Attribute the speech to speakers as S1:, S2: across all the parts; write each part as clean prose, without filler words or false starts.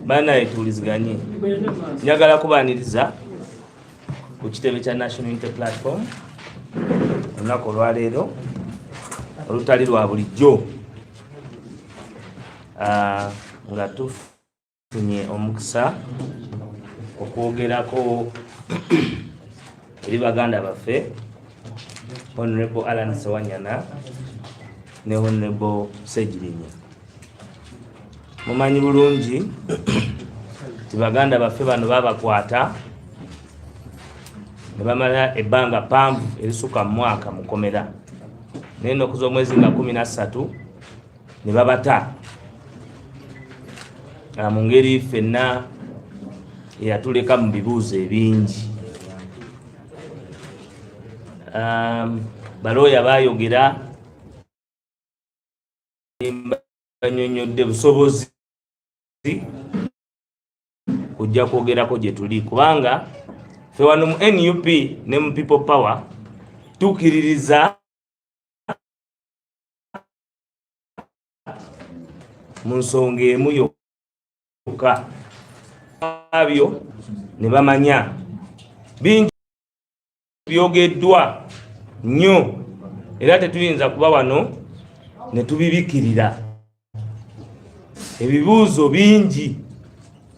S1: Bana etuliziganye njagala kubaniriza ku kitebe kya National Unity Platform olunaku olwaleero olutali lwa bulijjo nga tufunye omukisa okwogerako eri baganda baffe Honorable Ssewanyana ne Honorable Ssegirinya. Mumanyi bulungi ti baganda baffe bano babakwata ne bamala ebbanga pamvu erisuka mu mwaka mukomera naye ennaku z'omwezi nga 13 ne babata mu ngeri ffenna eyatuleka mu bibuuzo ebingi. Balooya baayogera banyonyodde busobozi kujja kwogerako gye tuli kubanga ffe wano mu NUP ne mu People Power tukiririza mu nsonga emu yokka abyo ne bamanya bingi byogeddwa nnyo era tetuyinza kuba wano ne tubibikirira. Ebibuuzo bingi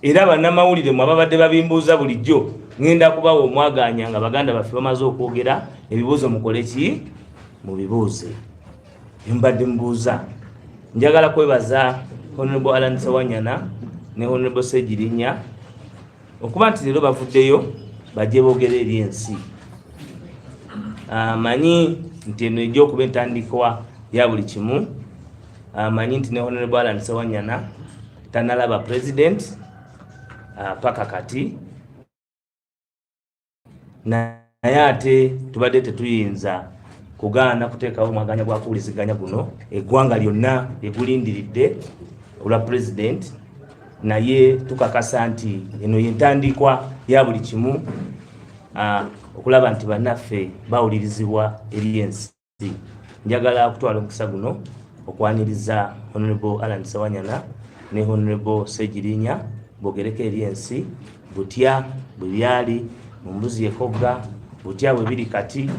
S1: era bannamawulire mwe ababadde babimbuuza bulijjo ngenda kubawa omwaganya nga baganda baffe bamaze okwogera ebibuuzo mukole ki mu bibuuze mbadde mbuuza. Njagala kwebaza Honorable Ssewanyana ne Honorable Ssegirinya okuba nti leero bavuddeyo bajje boogere eri ensi. Manyi nti eno ejja okuba entandikwa ya buli kimu. Manyi nti ne Honorable Ssewanyana tanalaba president paka kati, naye ate tubadde tetuyinza kugaana kuteekawo omwaganya gwa kuwuliziganya guno eggwanga lyonna lyegulindiridde olwa president, naye tukakasa nti eno yentandikwa ya buli kimu okulaba nti bannaffe bawulirizibwa eri ensi. Njagala okutwala omukisa guno okwaniriza Honorable Ssewanyana ne Honorable Ssegirinya bogereko eri ensi butya bwe byali mu mbuzi ekogga, butya bwe biri kati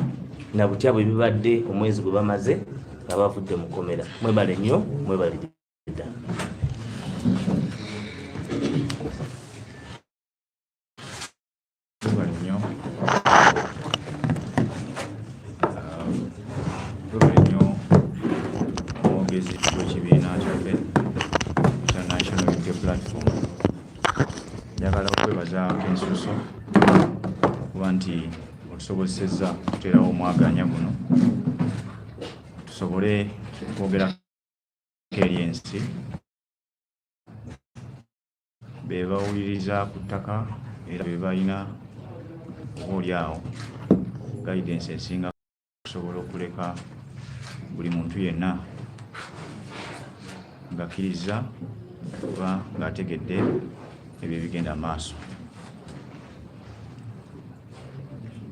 S1: na butya bwe bibadde omwezi gwe bamaze nga bavudde mu komera. Mwebale nnyo, mwebale ddala.
S2: Njagala okwebaza ensuso kuba nti otusobozesezza okuteerawo omwaganya guno tusobole okwogerako eri ensi be bawuliriza ku ttaka era be balina obaolyawo guidance esinga okusobola okuleka buli muntu yenna ng'akkiriza kuba ng'ategedde ebyo ebigenda maaso.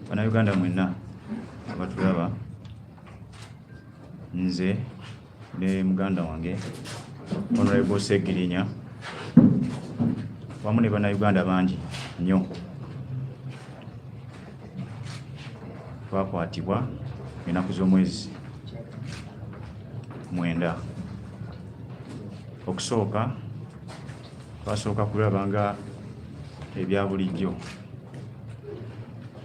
S2: Bannayuganda mwenna abatulaba, nze ne muganda wange Honorable Ssegirinya wamu ne bannayuganda bangi nnyo twakwatibwa ennaku z'omwezi 9. Okusooka twasooka kulaba nga ebya bulijjo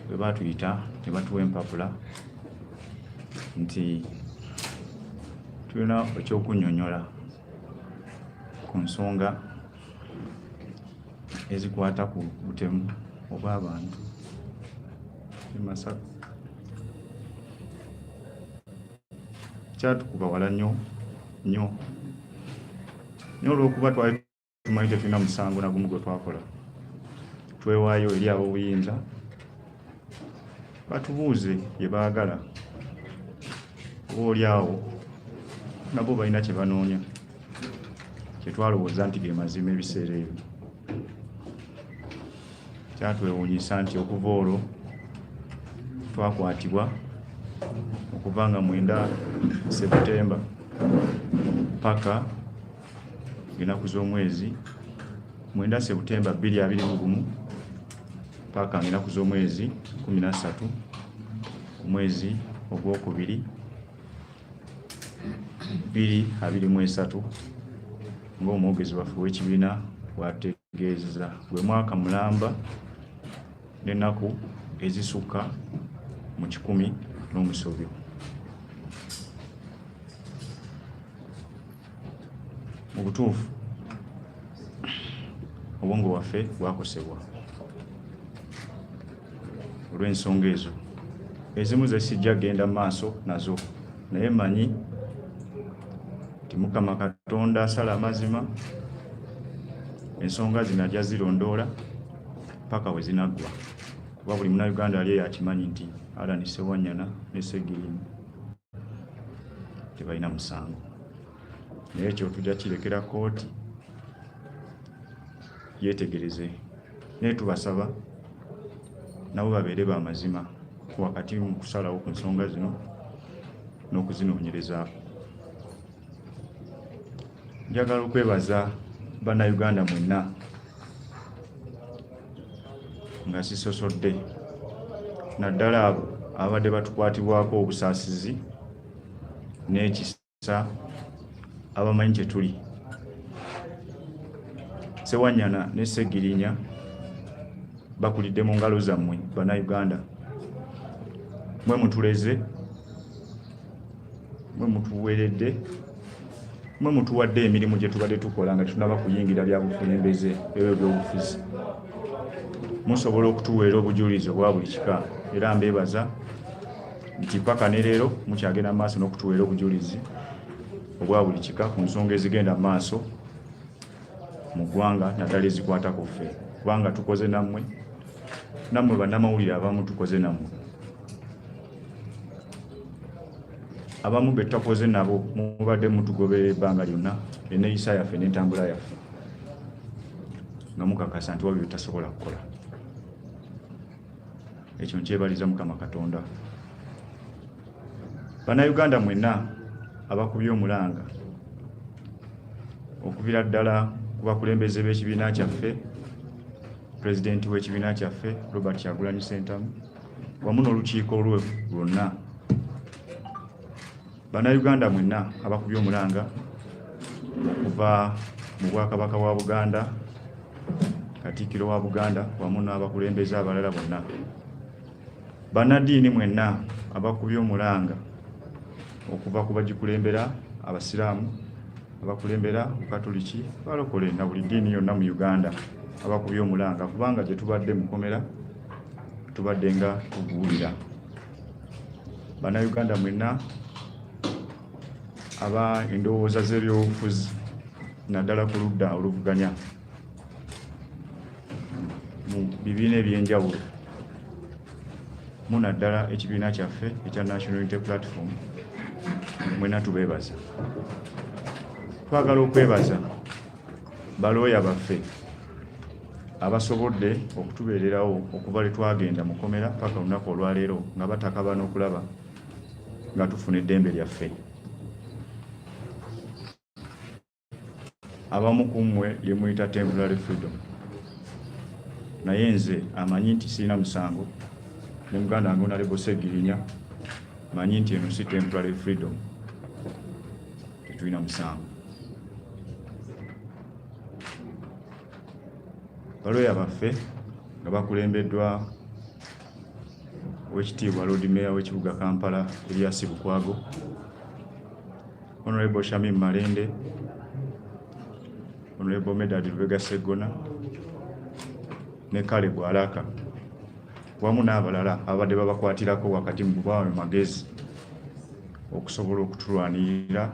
S2: bwe batuyita ne batuwa empapula nti tulina ekyokunnyonnyola ku nsonga ezikwata ku butemu obw'abantu e Masaka. Kyatukuba wala nnyo olw'okuba twali tumanyi tetulina musango na gumu gwe twakola. Twewaayo eri ab'obuyinza batubuuze bye baagala, obaolyawo nabo balina kye banoonya, kye twalowooza nti ge mazima ebiseera ebyo. Kyatwewuunyisa nti okuva olwo twakwatibwa okuva nga 9 Septemba paka ennaku z'omwezi 9 Septemba 2021 paka ennaku z'omwezi 13 omwezi ogwokubiri 2023 ng'omwogezi waffe w'ekibiina bw'ategeezezza gwe mwaka mulamba n'ennaku ezisukka mu 100 n'omusobyo. Mu butuufu obwongo waffe bwakosebwa olw'ensonga ezo ezimu ze sijja genda maaso nazo, naye manyi nti Mukama Katonda asala amazima, ensonga zino ajja zirondoola paka we zinaggwa, kuba buli Munnayuganda ali yakimanyi nti Allan Ssewanyana ne Ssegirinya tebalina musango. Naye ekyo tujja kirekera kooti yeetegereze, naye tubasaba nabo babeere b'amazima wakati mu kusalawo ku nsonga zino n'okuzinoonyereza. Njagala okwebaza Bannayuganda mwenna nga sisosodde, naddala abo abadde batukwatibwako obusaasizi n'ekisa abamanyi kye tuli. Ssewanyana ne Ssegirinya bakulidde mu ngalo zammwe Bannayuganda. Mwe mutuleze, mwe mutuweeredde, mwe mutuwadde emirimu gye tubadde tukola nga tunaba kuyingira bya bukulembeze eby'obufuzi. Musobola okutuweera obujulizi obwa buli kika, era mbeebaza nti paka ne leero mukyagenda mu maaso n'okutuweera obujulizi obwa buli kika ku nsonga ezigenda mu maaso mu ggwanga naddala ezikwata ku ffe, kubanga tukoze nammwe bannamawulire abamu tukoze nammwe, abamu be tutakoze nabo mubadde mutugoberera ebbanga lyonna enneeyisa yaffe n'entambula yaffe nga mukakasa nti wabyo tasobola kukola. Ekyo nkyebaliza Mukama Katonda. Bannayuganda mwenna abakubye omulanga okubira ddala ku bakulembeze b'ekibiina kyaffe, pulezidenti w'ekibiina kyaffe Robert Kyagulanyi Ssentamu wamu n'olukiiko lwe lwonna. Bannayuganda mwenna abakubye omulanga okuva mu Bwakabaka bwa Buganda, Katikkiro wa Buganda wamu n'abakulembeze abalala bonna. Bannaddiini mwenna abakubye omulanga okuva ku bagikulembera Abasiraamu, abakulembera Bukatoliki, balokole na buli ddiini yonna mu Uganda abakubye omulanga, kubanga gye tubadde mukomera tubadde nga tubuulira. Bannayuganda mwenna aba endowooza z'ebyobufuzi naddala ku ludda oluvuganya mu bibiina eby'enjawulo, mu naddala ekibiina kyaffe ekya National Unity Platform, mwenna tubeebaza. Twagala okwebaza balooya baffe abasobodde okutubeererawo okuva lwe twagenda mukomera paka olunaku olwaleero nga batakaba n'okulaba nga tufuna eddembe lyaffe. Abamu ku mmwe lye muyita temporary freedom, naye nze amanyi nti sirina musango, ne muganda wange Honorable Ssegirinya manyi nti eno si temporary freedom, tetulina musango. Balooya baffe nga bakulembeddwa Oweekitiibwa Lord Mayor w'ekibuga Kampala Erias Lukwago, Honorable Shamim Malende, Honorable Medard Lubega Sseggona ne Caleb Alaka wamu n'abalala abadde babakwatirako wakati mu kubawa magezi okusobola okutulwanirira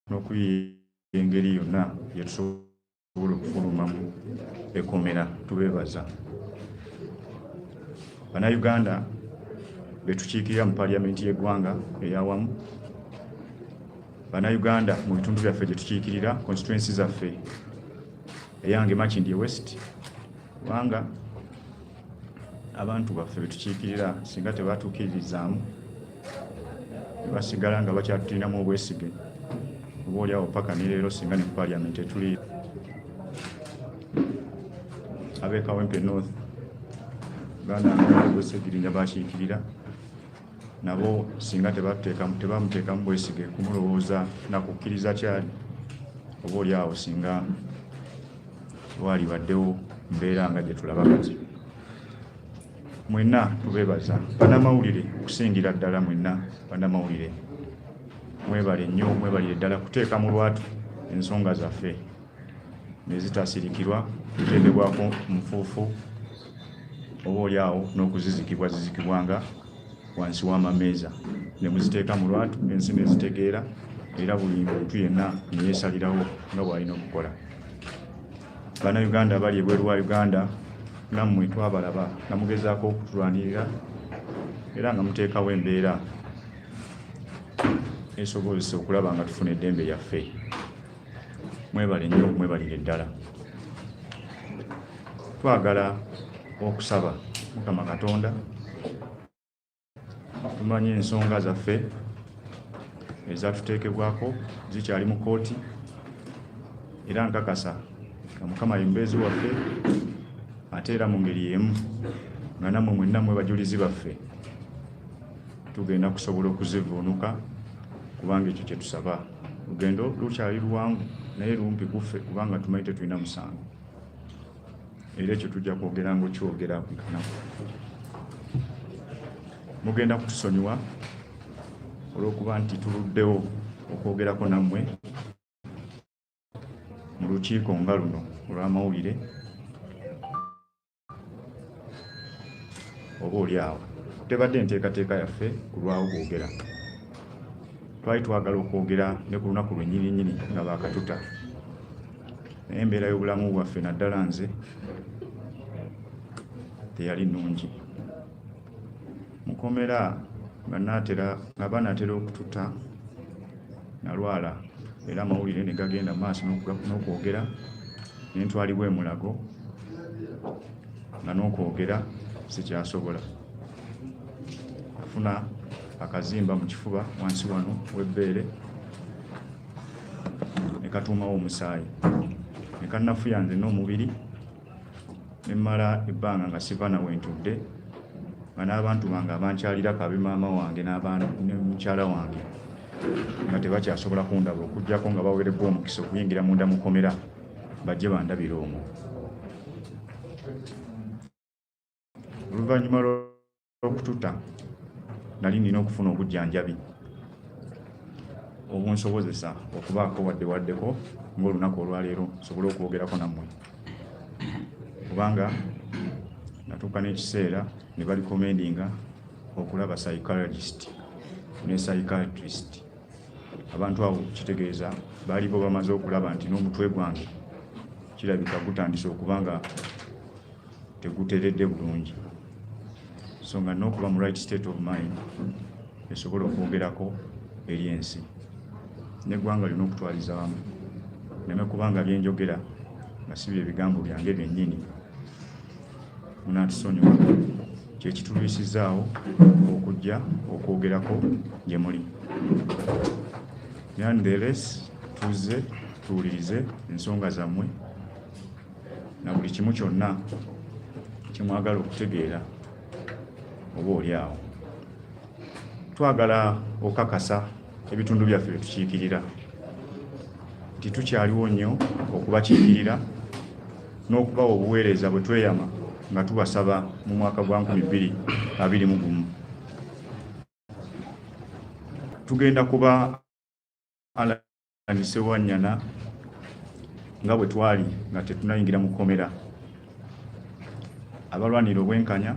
S2: n'okuyiiya engeri yonna gye tusobola okufulumamu ekomera. Tubeebaza. Bannayuganda be tukiikirira mu paliyamenti y'eggwanga ey'awamu, Bannayuganda mu bitundu byaffe gye tukiikirira, constituency zaffe eyange Makindye West, kubanga abantu baffe be tukiikirira singa tebatuukiririzaamu basigala nga bakyatulinamu obwesige obaoliawo paka ne leero singa ne Parliament etuli ab'e Kawempe North Uganda nga Ssegirinya bakiikirira nabo singa tebamuteekamu bwesige kumulowooza nakukkiriza kyali obaoliawo singa walibaddewo mbeera nga gye tulaba kati. Mwenna tubeebaza bannamawulire okusingira ddala, mwenna bannamawulire mwebale nnyo, mwebalire ddala kuteeka mu lwatu ensonga zaffe ne zitasirikirwa kuteekebwako nfuufu obaoliawo n'okuzizikibwanga wansi w'amameeza ne muziteeka mu lwatu ensi ne zitegeera era buli muntu yenna ne yeesalirawo nga bw'alina okukola. Bannayuganda abali ebweru wa Uganda nammwe twabalaba nga mugezaako okutulwanirira era nga muteekawo embeera esobozesa okulaba nga tufuna eddembe lyaffe. Mwebale nnyo, mwebalire ddala. Twagala okusaba Mukama Katonda tumanye ensonga zaffe ezatuteekebwako zikyali mu kooti era nkakasa nga Mukama ye mubeezi waffe ate era mu ngeri y'emu nga nammwe mwenna mwe bajulizi baffe tugenda kusobola okuzivuunuka kubanga ekyo kye tusaba. Lugendo lukyali luwanvu naye lumpi kuffe kubanga tumanyi tetulina musango era ekyo tujja kwogera ng'okyogera nkanaku. Mugenda kutusonyiwa olw'okuba nti tuluddewo okwogerako nammwe mu lukiiko nga luno olw'amawulire obaoliawo tebadde nteekateeka yaffe kulwawo kwogera. Twali twagala okwogera ne ku lunaku lwennyininyini nga baakatuta naye embeera y'obulamu bwaffe naddala nze teyali nnungi. Mukomera nga banaatera okututa nalwala era amawulire ne gagenda maaso n'okwogera ne ntwalibwa emulago nga n'okwogera sikyasobola. Afuna akazimba mu kifuba wansi wano w'ebbeere ne katuumawo omusaayi ne kannafuya nze n'omubiri ne mmala ebbanga nga siva na wentudde nga n'abantu bange abankyalira kabe maama wange ne mukyala wange nga tebakyasobola kundaba okuggyako nga baweerebbwa omukisa okuyingira munda mukomera bajje bandabira omwo. Oluvannyuma lw'okututa nali nina okufuna obujjanjabi obunsobozesa okubaako waddewaddeko ng'olunaku olwaleero nsobole okwogerako nammwe kubanga natuuka n'ekiseera ne balikomendinga okulaba psychologist ne psychiatrist. Abantu abo kitegeeza baalibo bamaze okulaba nti n'omutwe gwange kirabika gutandise okuba nga teguteredde bulungi, so nga n'okuba mu right state of mind esobola okwogerako eri ensi n'eggwanga lina okutwaliza wamu neme kubanga byenjogera nga si bye bigambo byange byennyini. Munaatusonyiwa kyekitulwisizaawo okujja okwogerako gye muli. Nonetheless tuzze tuwulirize ensonga zammwe na buli kimu kyonna kyemwagala okutegeera obaoliawo. Twagala okakasa ebitundu byaffe bye tukiikirira nti tukyaliwo nnyo okubakiikirira n'okubawa obuweereza bwe tweyama nga tubasaba mu mwaka gwa 2021. Tugenda kuba Ssewanyana nga bwe twali nga tetunayingira mu kkomera. Abalwanira obwenkanya,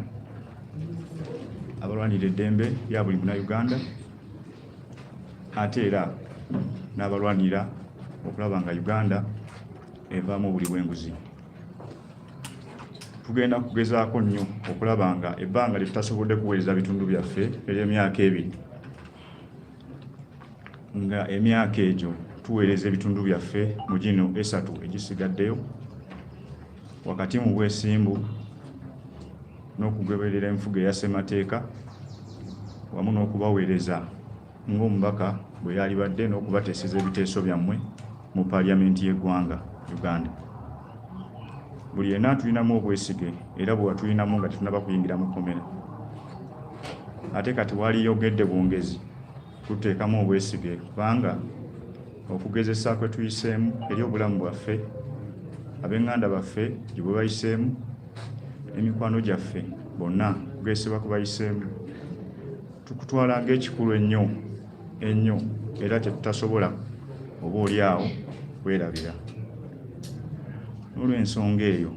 S2: abalwanira eddembe lya buli Munnayuganda ate era n'abalwanira okulaba nga Uganda evaamu obuli bw'enguzi. Tugenda kugezaako nnyo okulaba nga ebbanga lye tutasobodde kuweereza bitundu byaffe ery'emyaka 2 nga emyaka egyo tuweereza ebitundu byaffe mu gino 3 egisigaddeyo wakati mu bwesimbu n'okugoberera enfuga eya ssemateeka wamu n'okubaweereza ng'omubaka bwe yali badde n'okubateeseza ebiteeso byammwe mu paaliyamenti y'eggwanga Uganda. Buli yenna tulinamu obwesige era bwe watulinamu nga tetunaba kuyingira mu kkomera. Ate kati waliyogedde bwongezi tuteekamu obwesige kubanga okugezesa kwe tuyiseemu eri obulamu bwaffe, ab'eŋŋanda baffe gye bwe bayiseemu, emikwano gyaffe bonna kugesebwa ku bayiseemu, tukutwala ng'ekikulu ennyo era tetutasobola oba oli awo kwerabira. N'olw'ensonga eyo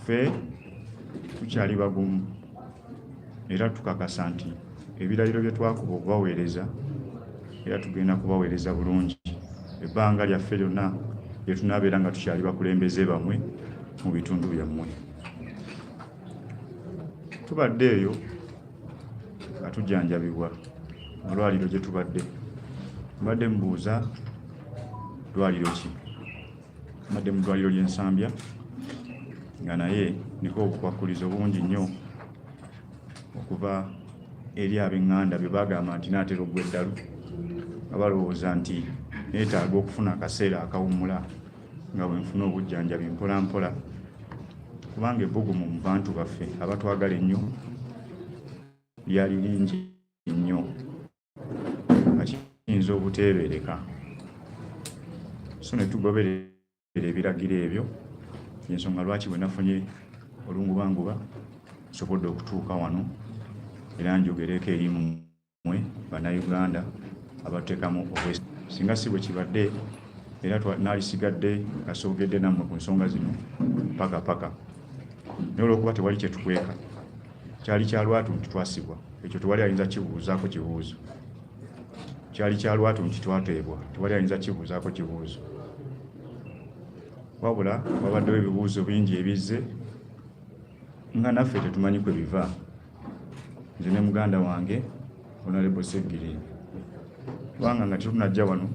S2: ffe tukyali bagumu era tukakasa nti ebirayiro bye twakuba okubaweereza era tugenda kubaweereza bulungi ebbanga lyaffe lyonna lye tunaabeera nga tukyali bakulembeze bammwe mu bitundu byammwe. Tubadde eyo nga tujjanjabibwa malwaliro gye mbadde mbuuza ddwaliro ki? Mbadde mu ddwaliro ly'Ensambya nga naye niko obukwakkulizo bungi nnyo okuva eri ab'eŋŋanda bye bagamba nti naatera ogwa eddalu nga balowooza nti neetaaga okufuna akaseera akawummula nga bwe nfuna obujjanjabi mpola mpola, kubanga ebbugumu mu bantu baffe abatwagala ennyo lyali lingi nnyo nga kiyinza obuteebereka. So ne tugoberera ebiragiro ebyo, y'ensonga lwaki bwe nafunye olungubanguba nsobodde okutuuka wano era njogereko eri mmwe bannayuganda abateekamu obwesige. Singa si bwe kibadde era naalisigadde nga soogedde nammwe ku nsonga zino paka naye olw'okuba tewali kye tukweka, kyali kya lwatu nti twasibwa, ekyo tewali ayinza kibuuzaako kibuuzo. Kyali kya lwatu nti twateebwa, tewali ayinza kibuuzaako kibuuzo. Wabula wabaddewo ebibuuzo bingi ebizze nga naffe tetumanyi kwe biva. Nze ne muganda wange Honorable Ssegirinya kubanga nga tetunajja wano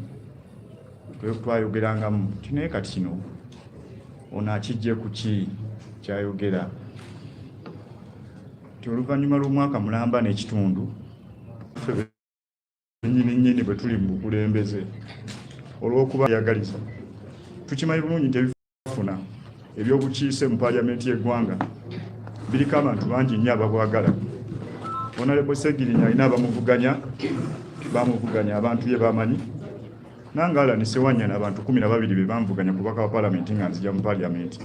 S2: twayogerangamu naye kati kino ono akijje ku ki kyayogera ti oluvannyuma lw'omwaka mulamba n'ekitundu nnyini bwe tuli mu bukulembeze olw'okuba yagaliza tukimanyi bulungi nti ebifuna ebyobukiise mu paaliyamenti y'eggwanga biriko abantu bangi nnyo ababwagala. Honorable Ssegirinya alina abamuvuganya abantu bye bamanyi nange ala ne Ssewanyana abantu 12 be bamuvuganya ku bubaka wa paalamenti nga nzija mu paaliyamenti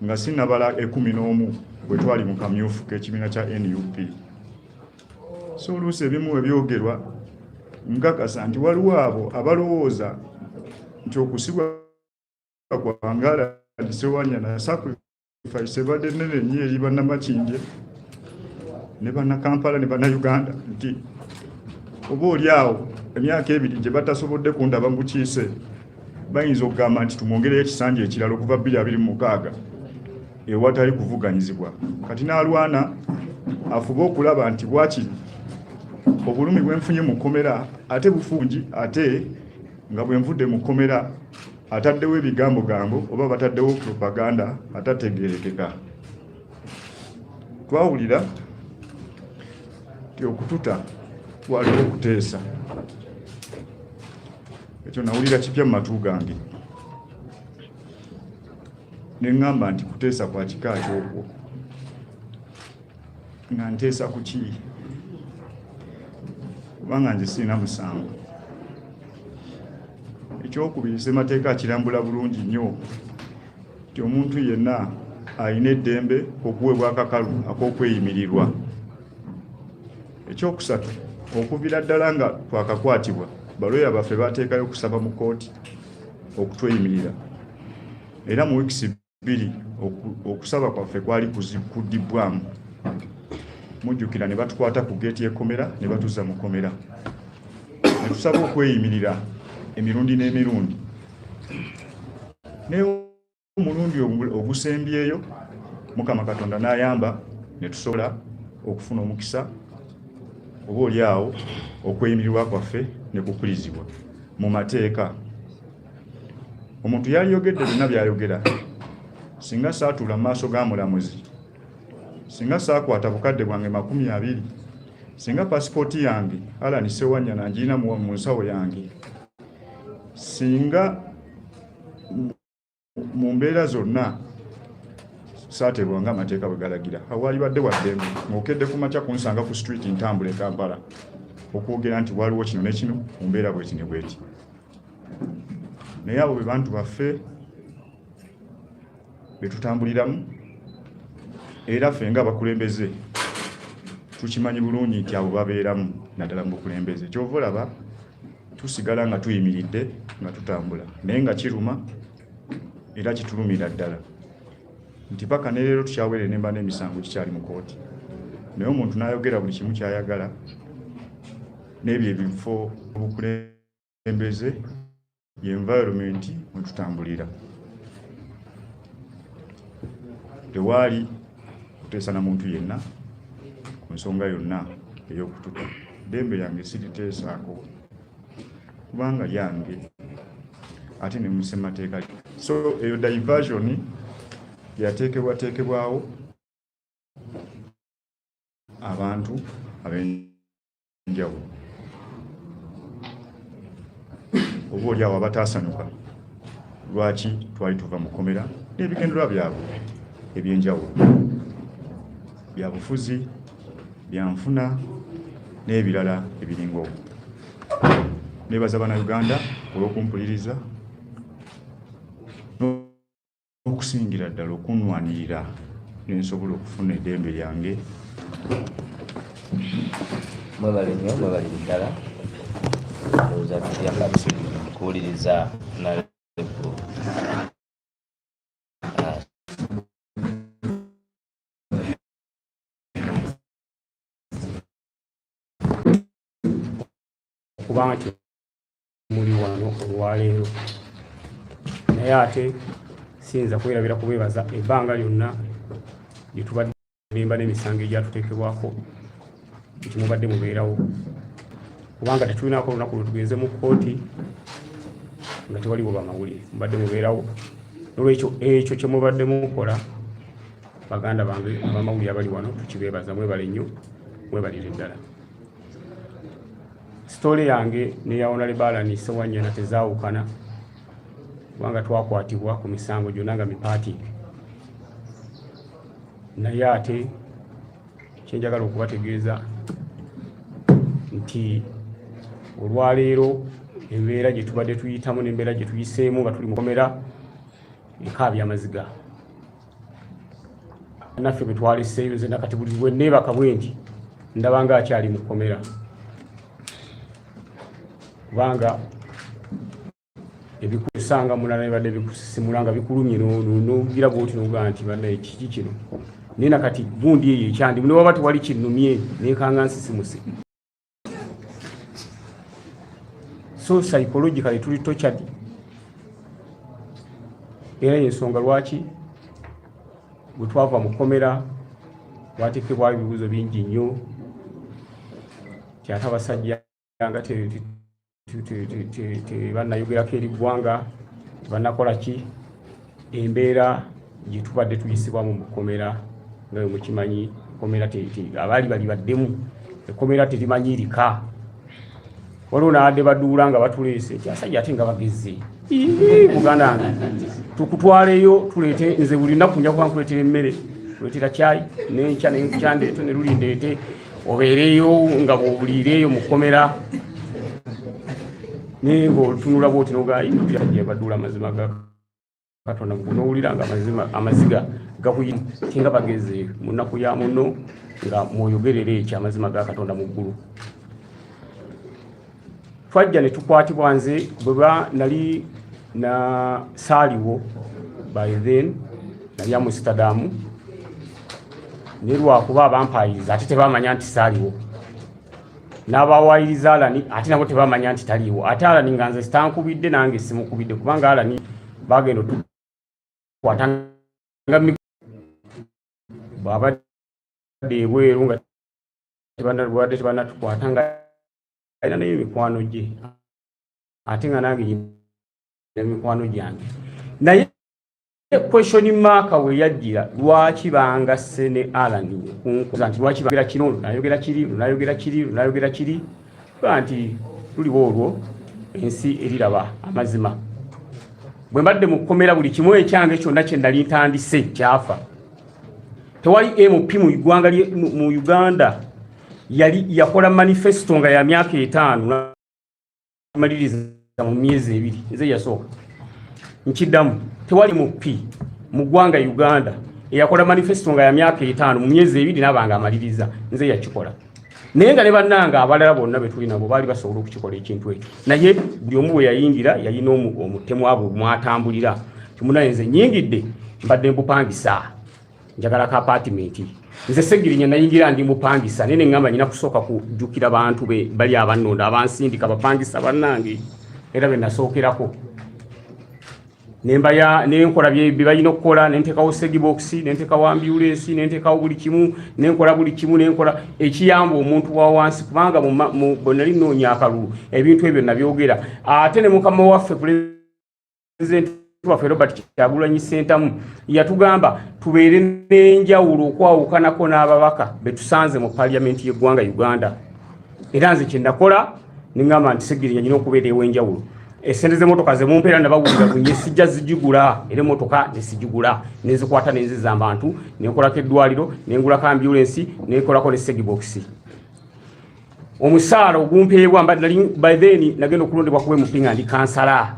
S2: nga sinabala 11 bwe twali mu kamyufu k'ekibiina kya NUP. So oluusi ebimu ebyogerwa nkakasa nti waliwo abo abalowooza nti okusibwa kwa Ngala ne Ssewanyana sacrifice ebadde nnene nnyo eri bannamakindye ne bannakampala ne bannayuganda nti oba oli awo emyaka 2 gye batasobodde kundaba mu bukiise bayinza okugamba nti tumwongereyo ekisanja ekirala okuva 2026 ewatali kuvuganyizibwa. Kati n'alwana afuba okulaba nti bwakiri obulumi bwe nfunye mu kkomera ate bufungi ate nga bwe nvudde mu kkomera ataddewo ebigambo oba bataddewo propaganda atategeerekeka. Twawulira ti okututa waliwo okuteesa. Ekyo nawulira kipya mu matu gange ne ŋŋamba nti kuteesa kwa kika kyokwo nga nteesa ku ki kubanga nze sirina musango. Ekyokubiri ssemateeka akirambula bulungi nnyo nti omuntu yenna alina eddembe okuweebwa akakalu ak'okweyimirirwa. Ekyokusatu okuviira ddala nga twakakwatibwa balooya baffe bateekayo okusaba mu kkooti okutweyimirira era mu wiikisi 2 okusaba kwaffe kwali kuddibwamu. Mujjukira ne batukwata ku geeti y'ekkomera ne batuzza mu kkomera ne tusaba okweyimirira emirundi n'emirundi. Naye omulundi ogusembyeyo Mukama Katonda n'ayamba ne tusobola okufuna omukisa oba oli awo okweyimirirwa kwaffe ne kukulizibwa mu mateeka. Omuntu yaliyogedde byonna byayogera singa saatuula mu maaso ga mulamuzi, singa saakwata bukadde bwange 20 singa passport yange Alan Ssewanyana njina mu nsawo yange singa mu mbeera zonna saatebwa nga amateeka bwe galagira awali badde waddembe ng'okedde ku makya kunsanga ku street ntambula e Kampala okwogera nti waliwo kino ne kino mu mbeera bweti ne bweti. Naye abo be bantu baffe be tutambuliramu era ffe nga abakulembeze tukimanyi bulungi nti abo babeeramu naddala mu bukulembeze. Kyova olaba tusigala nga tuyimiridde nga tutambula naye nga kiruma era kitulumira ddala nti paka ne leero tukyawere nemba n'emisango kikyali mu kooti naye omuntu n'ayogera buli kimu kyayagala n'ebyo ebifo obukulembeze ye environment mwe tutambulira. Tewaali kuteesa na muntu yenna ku nsonga yonna ey'okututa. Ddembe yange siriteesaako kubanga lyange ate ne musemateeka. So eyo diversion yateekebwateekebwawo abantu ab'enjawulo oba oliawo abataasanyuka lwaki twali tuva mu kkomera n'ebigendererwa byabwe eby'enjawulo bya bufuzi byanfuna n'ebirala ebiringa obwo. Nebaza bannayuganda olw'okumpuliriza n'okusingira ddala okunwanirira nensobola okufuna eddembe lyange.
S1: Mwebale nnyo, mwebale ddala ndowooza tutyakati kuwuliriza nalevu
S3: kubanga muli wano olwaleero naye ate siyinza kwerabira kubeebaza ebbanga lyonna lye tubadde nemba n'emisango egyatuteekebwako nti mubadde mubeerawo kubanga tetulinako olunaku lwe tugenze mu kkooti nga tewaliwo bamawulire mubadde mubeerawo. Nolwekyo ekyo kye mubadde mukola baganda bange abamawulire abali wano tukibeebaza. Mwebale nnyo, mwebalire ddala. Sitole yange neya Honorable Alan Ssewanyana tezaawukana kubanga twakwatibwa ku misango gyonna nga mipaati. Naye ate kyenjagala okubategeeza nti olwaleero embeera gye tubadde tuyitamu n'embeera gye tuyiseemu nga tuli mu kkomera ekaabya amaziga. Naffe bwe twaleseeyo nze nakati buli bwe neebaka bwe nti ndaba nga akyali mu kkomera kubanga ebikusanga mulala ebadde bikusisimula nga bikulumye n'ogira bw'oti n'ogaa nti bannaye kiki kino naye nakati gundi eyo ekyandi ne waba tewali kinnumye neekanga nsisimuse. So psychologically tuli tortured era y'ensonga lwaki bwe twava mu kkomera twateekebwayo ebibuuzo bingi nnyo ti ate abasajja nga tebannayogerako eri ggwanga tebannakola ki embeera gye tubadde tuyisibwamu mu kkomera nga bwe mukimanyi ekkomera abaali bali baddemu ekkomera terimanyirika. Waliwo n'abadde baduula nga batuleese nti asajja ate nga bagezze muganda wange tukutwaleyo tuleete nze buli nnaku nja kuba nkuleetera emmere kuleetera caayi n'enkya n'enkyandeeto ne luli ndeete obeereyo nga bw'obuliireeyo mu kkomera naye ng'otunula bw'oti n'ogaayi baduula amazima ga Katonda n'owulira nga amaziga gakuyi nga bagezze mu nnaku ya muno nga mwoyogerera ekyo amazima ga Katonda mu ggulu. Twajja ne tukwatibwa nze bwe nali na saaliwo by then nali Amsterdam ne lwakuba abampayiriza ate tebamanya nti saaliwo n'abawayiriza Alani ate nabo tebamanya nti taliiwo ate Alani nga nze sitankubidde nange simukubidde kubanga Alani bagenda tukwatanga bw'abadde ebweru nga tebannatukwatanga era nayo mikwano gye ate nga nange mikwano gyange naye question mark we yajira lwaki banga sene alani kunkuza nti lwaki bagera kino nayogera kiri kanti tuli wolwo ensi eriraba amazima bwe mbadde mukomera buli kimwe ekyange kyonna kye ndali ntandise kyafa tewali MP mu Uganda yali yakola manifesto nga ya myaka 5 maliriza mu myezi 2 nze yasooka nkidamu tewali MP mu ggwanga Uganda eyakola manifesto nga ya myaka 5 mu myezi 2 nabanga amaliriza nze yakikola naye nga ne bannanga abalala bonna betuli nabo bali basobola okukikola ekintu ekyo naye buli omu bwe yayingira yalina omutemu abo mwatambulira kimunayenze nyingidde mbadde mbupangisa njagala ka apartment nze Ssegirinya nayingira ndi mupangisa nene ngamba nyina kusooka kujjukira abantu bali abannonda abansindika bapangisa bannange era be nasookerako nemba nenkola bye bayina okukola nentekawo Segibox nentekawo ambulance nentekawo buli kimu nenkola ekiyamba omuntu wa wansi kubanga mu bonali noonya akalulu ebintu ebyo nabyogera ate ne mukama waffe president waffe Robert Kyagulanyi Ssentamu yatugamba tubeere n'enjawulo okwawukanako n'ababaka betusanze mu parliament y'eggwanga Uganda era nze kye nakola ningamba nti Ssegirinya nyina okubeera ewenjawulo esente z'emmotoka ze mumpeera nabawulira bunye sijja zijigula era emmotoka nesijigula nezikwata nenziza abantu nenkolako eddwaliro nengulako ambulance nenkolako ne Segibox omusaala ogumpeebwa by then nagenda okulondebwa kuba mupinga ndi kansala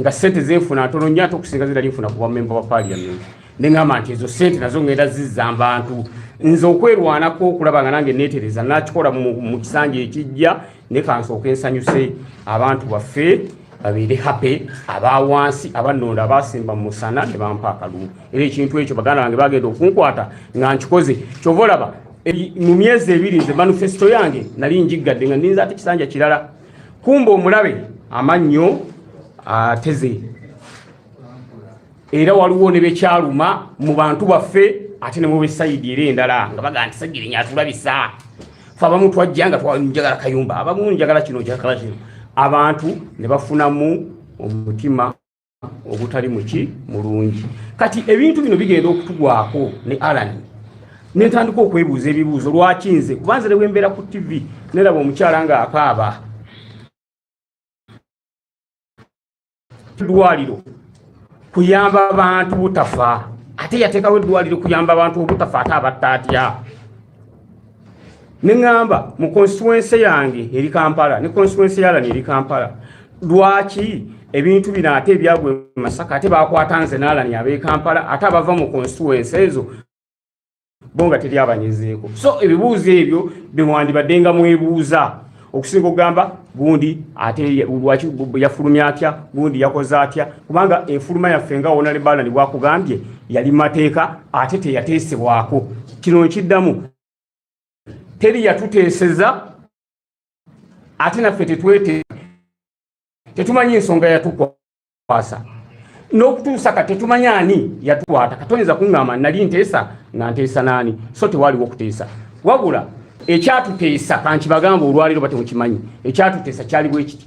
S3: nga sente zenfuna ntono nnyo ate okusinga zirali nfuna kuba member wa parliament nengamba nti ezo sente nazo ngenda zizza abantu nze okwerwanako okulaba nga nange neetereza nakikola mu kisanja ekijja ne kansooka ensanyuse abantu baffe babeere happy abawansi abannonda abasimba mu musana ne bampa akalulu era ekintu ekyo baganda bange bagenda okunkwata nga nkikoze kyova olaba mu myezi 2 nze manifesto yange nali njiggadde nga ndinza ate kisanja kirala kumba omulabe amannyo ateze era waliwo ne bekyaluma mu bantu baffe ate ne mu besayidi era endala nga baga nti Ssegirinya atulabisa fe abamu twajja nga twajagala kayumba abamu njagala kino jakala kino abantu ne bafunamu omutima ogutali muki mulungi kati ebintu bino bigenda okutugwako ne Alan nentandika okwebuuza ebibuuzo lwaki nze kubanze ne bwembeera ku TV neraba omukyala nga akaaba eddwaliro kuyamba abantu butafa ate yateekawo eddwaliro kuyamba abantu obutafa ate abatta atya nengamba mu constituency yange eri Kampala ne constituency yalani eri Kampala lwaki ebintu bino ate ebyagwe Masaka ate bakwata nze n'alani abe Kampala ate abava mu constituency ezo bonga teri abanyezeeko so ebibuuzo ebyo bimwandibadde nga mwebuuza okusinga okugamba gundi ate lwaki yafulumya atya gundi yakoze atya kubanga enfuluma yaffe nga wona lebala ni bwakugambye yali mateeka ate teyateesebwako kino nkiddamu teri yatuteeseza ate naffe tetumanyi ensonga yatukwasa n'okutuusa kati tetumanyi ani yatukwata katoneza kuŋŋamba nali nteesa nga nteesa naani so tewaliwo okuteesa wabula ekyatuteesa kanki bagamba olwaliro batemukimanyi ekyatuteesa kyaliwo ekiti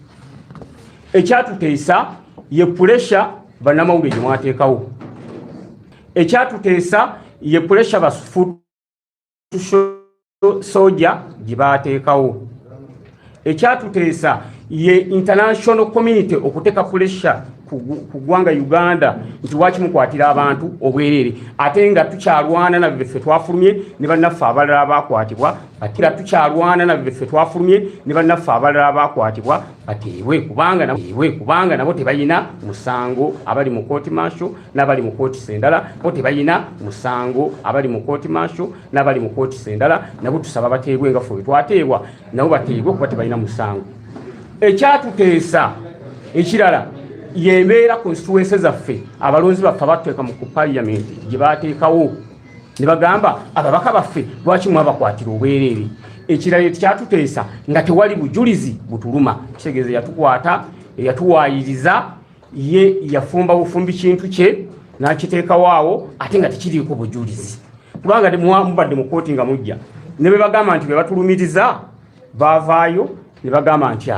S3: ekyatuteesa ye pressure bannamawulire gye mwateekawo ekyatuteesa ye pressure bafutu soja gye baateekawo ekyatuteesa ye international community okuteeka pressure ku ggwanga Uganda nti lwaki mukwatira abantu obwerere ate nga tukyalwana na biffe twafulumye ne bannaffe abalala abakwatibwa atira tukyalwana na biffe twafulumye ne bannaffe abalala abakwatibwa bateebwe kubanga nabo tebayina musango abali mu court martial n'abali mu court sendala bo tebayina musango abali mu court martial n'abali mu court sendala nabo tusaba bateebwe nga ffe twateebwa nabo bateebwe kuba tebayina musango ekyatuteesa ekirala yembeera constituency zaffe abalonzi baffe abateeka mu parliament gye baateekawo ne bagamba ababaka baffe lwaki mwabakwatira obwereere ekirala kyatuteesa nga tewali bujulizi butuluma kitegeeza yatukwata yatuwaayiriza ye yafumba bufumbi kintu kye n'akiteekawo awo ate nga tekiriiko bujulizi kubanga mubadde mu kooti nga mujja ne be bagamba nti be batulumiriza baavaayo ne bagamba nti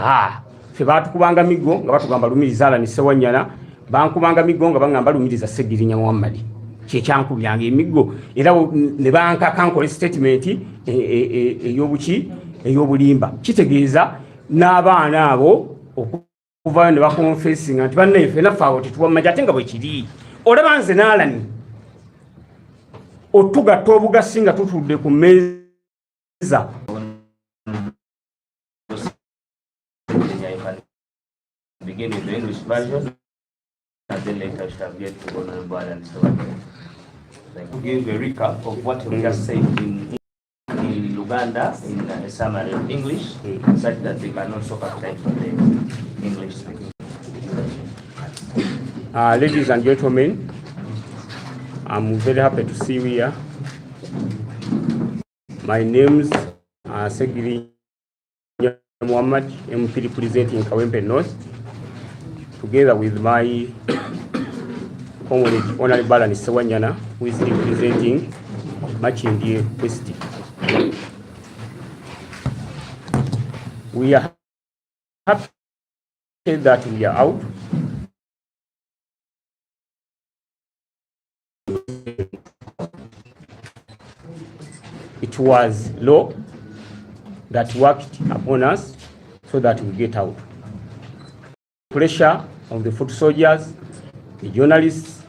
S3: ffe baatukubanga miggo nga batugamba lumiriza Ssewanyana bankubanga miggo nga bangamba lumiriza Ssegirinya Muhammad kyekyankubyange emiggo era ne bankaka nkole statement ey'obulimba kitegeeza n'abaana abo okuvayo ne bakonfesinga nti bannaffe naffe awo tetuwa mmaja ate nga bwe kiri olaba nze n'alani otugatta obugasi nga tutudde ku mmeeza
S1: begin with the English version and then later we shall get to Honorable and Ssewanyana. To give a recap of what we just said in Uganda in a summary of English, such that they can also apply for the English speaking.
S3: Ladies and gentlemen, I'm very happy to see you here. My name's Ssegirinya Muhammad, MP representing Kawempe North, together with my comrade Honorable Ssewanyana, who is representing Machindi West. We are happy that we are out. It was law that worked upon us so that we get out. Pressure of the foot soldiers, the journalists,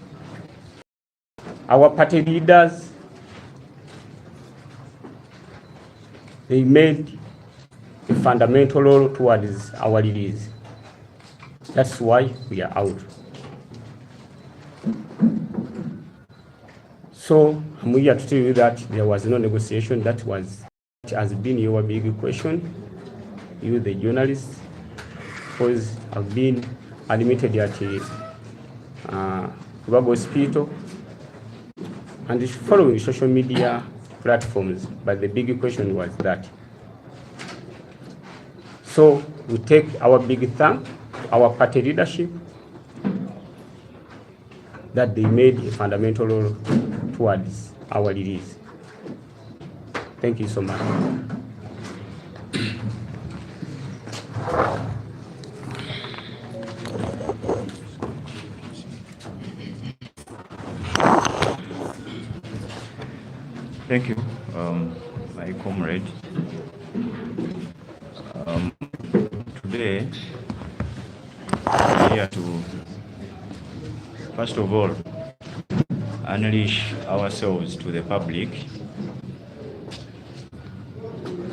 S3: our party leaders, they made a fundamental role towards our release. That's why we are out. So I'm here to tell you that there was no negotiation. That has been your big question, you the journalists, because I've been admitted at Rubago Hospital and following social media platforms, but the big question was that. So we take our big thank our party leadership that they made a fundamental role towards our release. Thank you so much.
S2: Thank you, my comrade. Today, I'm here to, first of all, unleash ourselves to the public.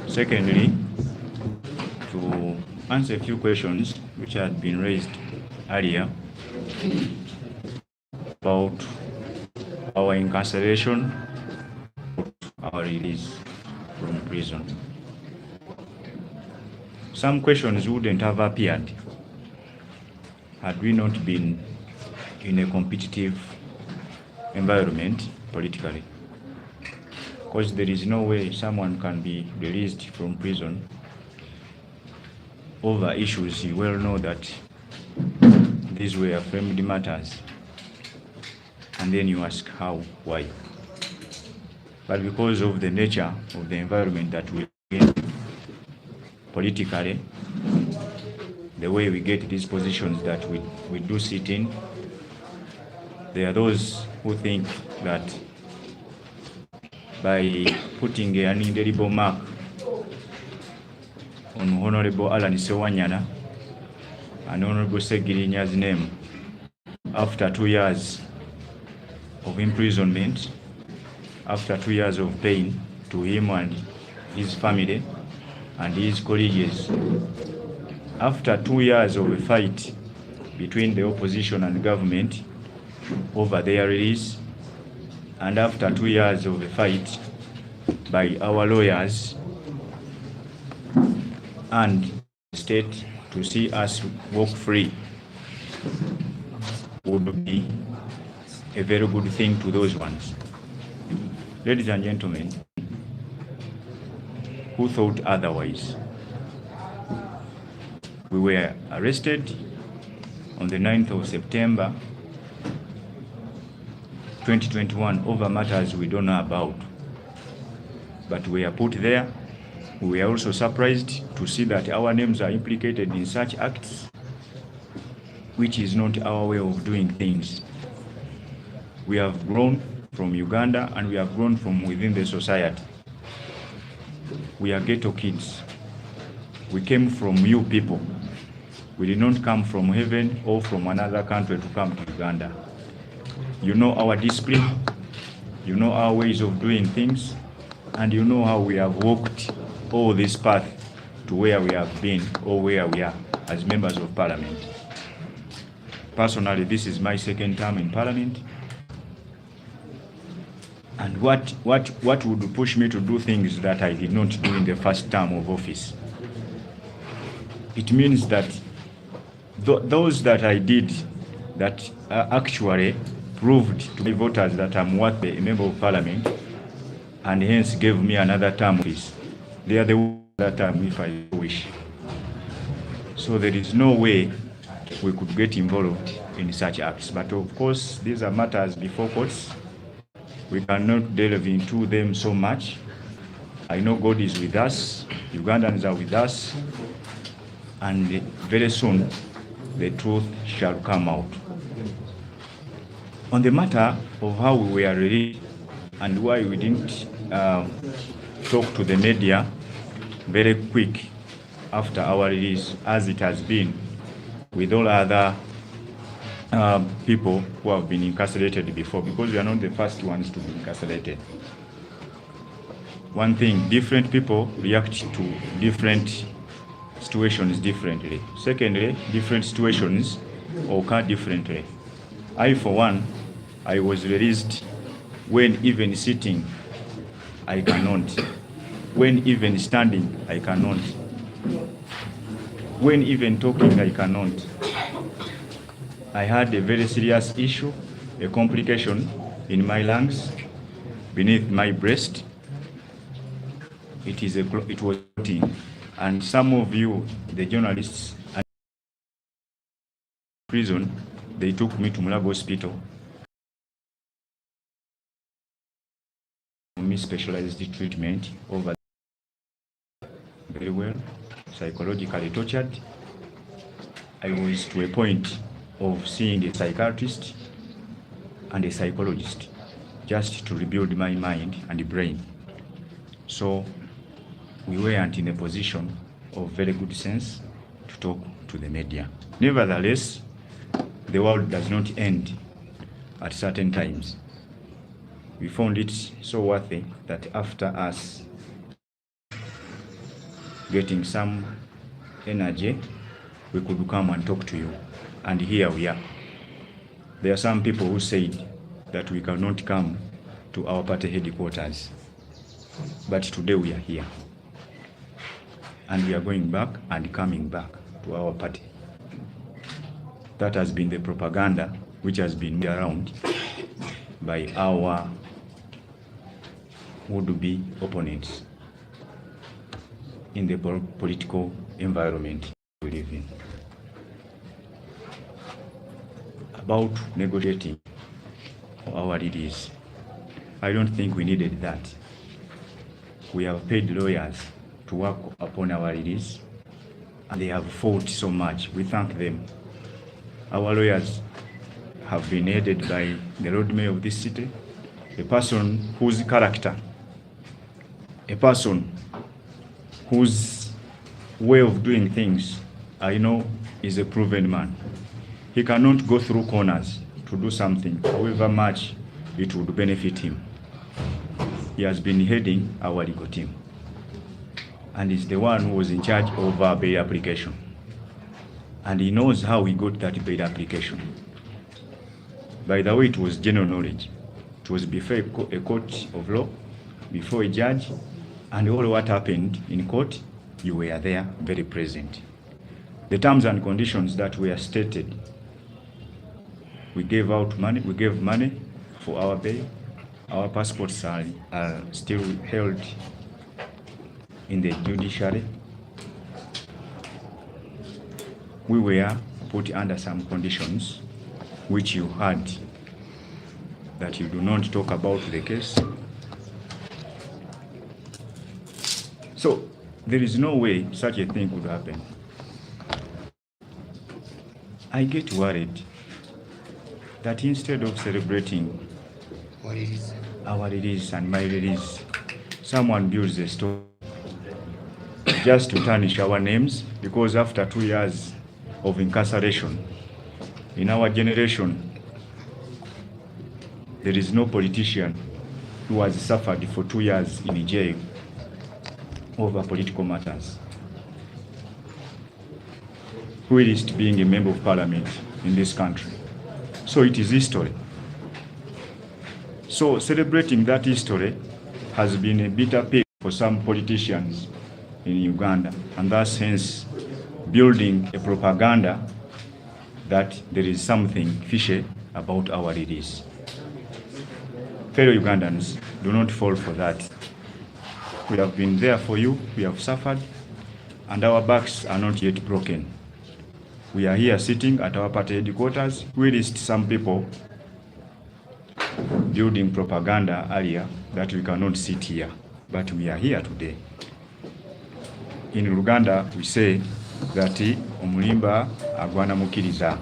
S2: Secondly, to answer a few questions which had been raised earlier about our incarceration, our release from prison. Some questions wouldn't have appeared had we not been in a competitive environment politically, because there is no way someone can be released from prison over issues you well know that these were framed matters, and then you ask how, why. But because of the nature of the environment that we in politically, the way we get these positions that we do sit in, there are those who think that by putting an indelible mark on Honorable Ssewanyana and Honorable Ssegirinya's name after 2 years of imprisonment, after 2 years of pain to him and his family and his colleagues, after 2 years of a fight between the opposition and the government over their release, and after 2 years of a fight by our lawyers and the state to see us walk free, would be a very good thing to those ones. Ladies and gentlemen, who thought otherwise? We were arrested on the 9th of September 2021 over matters we don't know about. But we are put there. We are also surprised to see that our names are implicated in such acts. which is not our way of doing things. We have grown from Uganda and we have grown from within the society. We are ghetto kids. We came from you people. We did not come from heaven or from another country to come to Uganda. You know our discipline, you know our ways of doing things, and you know how we have walked all this path to where we have been or where we are as members of parliament. Personally, this is my second term in parliament. And what would push me to do things that I did not do in the first term of office? It means that those that I did that actually proved to the voters that I'm worth a member of parliament and hence gave me another term office. They are the ones that term if I wish. So there is no way we could get involved in such acts. But of course, these are matters before courts. We cannot delve into them so much. I know God is with us, Ugandans are with us, and very soon the truth shall come out. On the matter of how we were released and why we didn't talk to the media very quick after our release, as it has been with all other people who have been incarcerated before, because we are not the first ones to be incarcerated. One thing, different people react to different situations differently. Secondly, different situations occur differently. I, for one, I was released when even sitting, I cannot. When even standing, I cannot. When even talking, I cannot. I had a very serious issue, a complication in my lungs, beneath my breast. It was clotting. And some of you, the journalists, in prison, they took me to Mulago Hospital. Me specialized treatment over very well, psychologically tortured. I was to a point of seeing a psychiatrist and a psychologist just to rebuild my mind and brain. So we weren't in a position of very good sense to talk to the media. Nevertheless, the world does not end at certain times. We found it so worthy that after us getting some energy, we could come and talk to you. And here we are. There are some people who said that we cannot come to our party headquarters. But today we are here. And we are going back and coming back to our party. That has been the propaganda which has been around by our would-be opponents in the political environment we live in. About negotiating our release, I don't think we needed that. We have paid lawyers to work upon our release, and they have fought so much. We thank them. Our lawyers have been aided by the Lord Mayor of this city, a person whose character, a person whose way of doing things, I know, is a proven man. He cannot go through corners to do something, however much it would benefit him. He has been heading our legal team, and is the one who was in charge of our bail application. And he knows how we got that bail application. By the way, it was general knowledge. It was before a court of law, before a judge, and all what happened in court, you were there, very present. The terms and conditions that were stated, we gave out money, we gave money for our bail. Our passports are still held in the judiciary. We were put under some conditions which you had, that you do not talk about the case. So there is no way such a thing could happen. I get worried that instead of celebrating our release and my release, someone builds a story just to tarnish our names, because after 2 years of incarceration in our generation, there is no politician who has suffered for 2 years in jail over political matters, who is being a member of parliament in this country. So it is history. So celebrating that history has been a bitter pill for some politicians in Uganda, and thus hence building a propaganda that there is something fishy about our release. Fellow Ugandans, do not fall for that. We have been there for you, we have suffered, and our backs are not yet broken. We are here sitting at our party headquarters. We list some people building propaganda earlier that we cannot sit here, but we are here today. In Uganda, we say that omulimba agwana mukiriza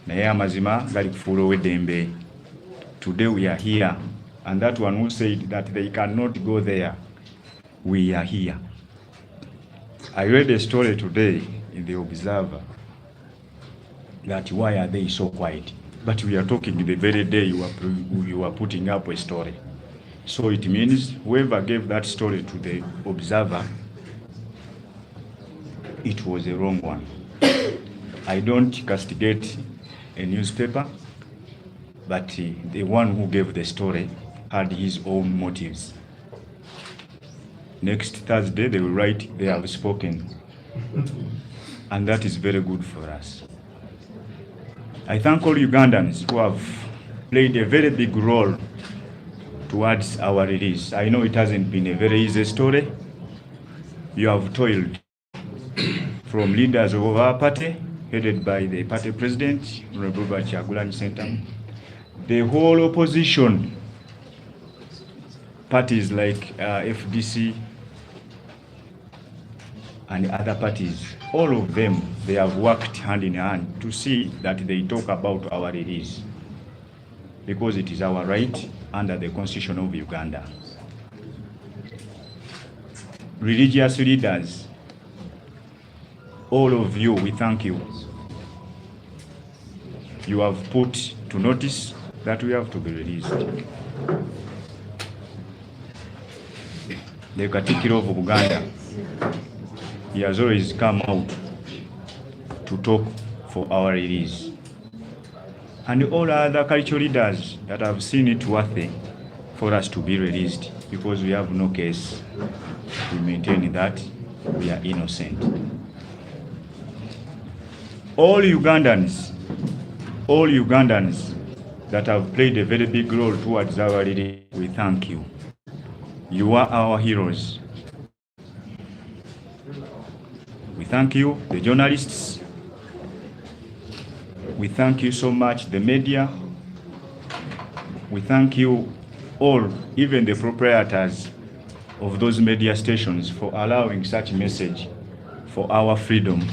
S2: naye amazima gali kufuula ow'eddembe. Today we are here, and that one who said that they cannot go there, we are here. I read a story today in the Observer that why are they so quiet? But we are talking the very day you are putting up a story. So it means whoever gave that story to the Observer, it was a wrong one. I don't castigate a newspaper, but the one who gave the story had his own motives. Next Thursday, they will write, they have spoken. And that is very good for us. I thank all Ugandans who have played a very big role towards our release. I know it hasn't been a very easy story. You have toiled from leaders of our party, headed by the party president, Honorable Kyagulanyi Ssentamu. The whole opposition, parties like FDC and other parties, all of them, they have worked hand in hand to see that they talk about our release, because it is our right under the Constitution of Uganda. Religious leaders, all of you, we thank you. You have put to notice that we have to be released. The Katikkiro of Uganda, he has always come out to talk for our release. And all other cultural leaders that have seen it worthy for us to be released, because we have no case. We maintain that we are innocent. All Ugandans that have played a very big role towards our release, we thank you. You are our heroes. We thank you, the journalists. We thank you so much, the media. We thank you all, even the proprietors of those media stations, for allowing such message for our freedom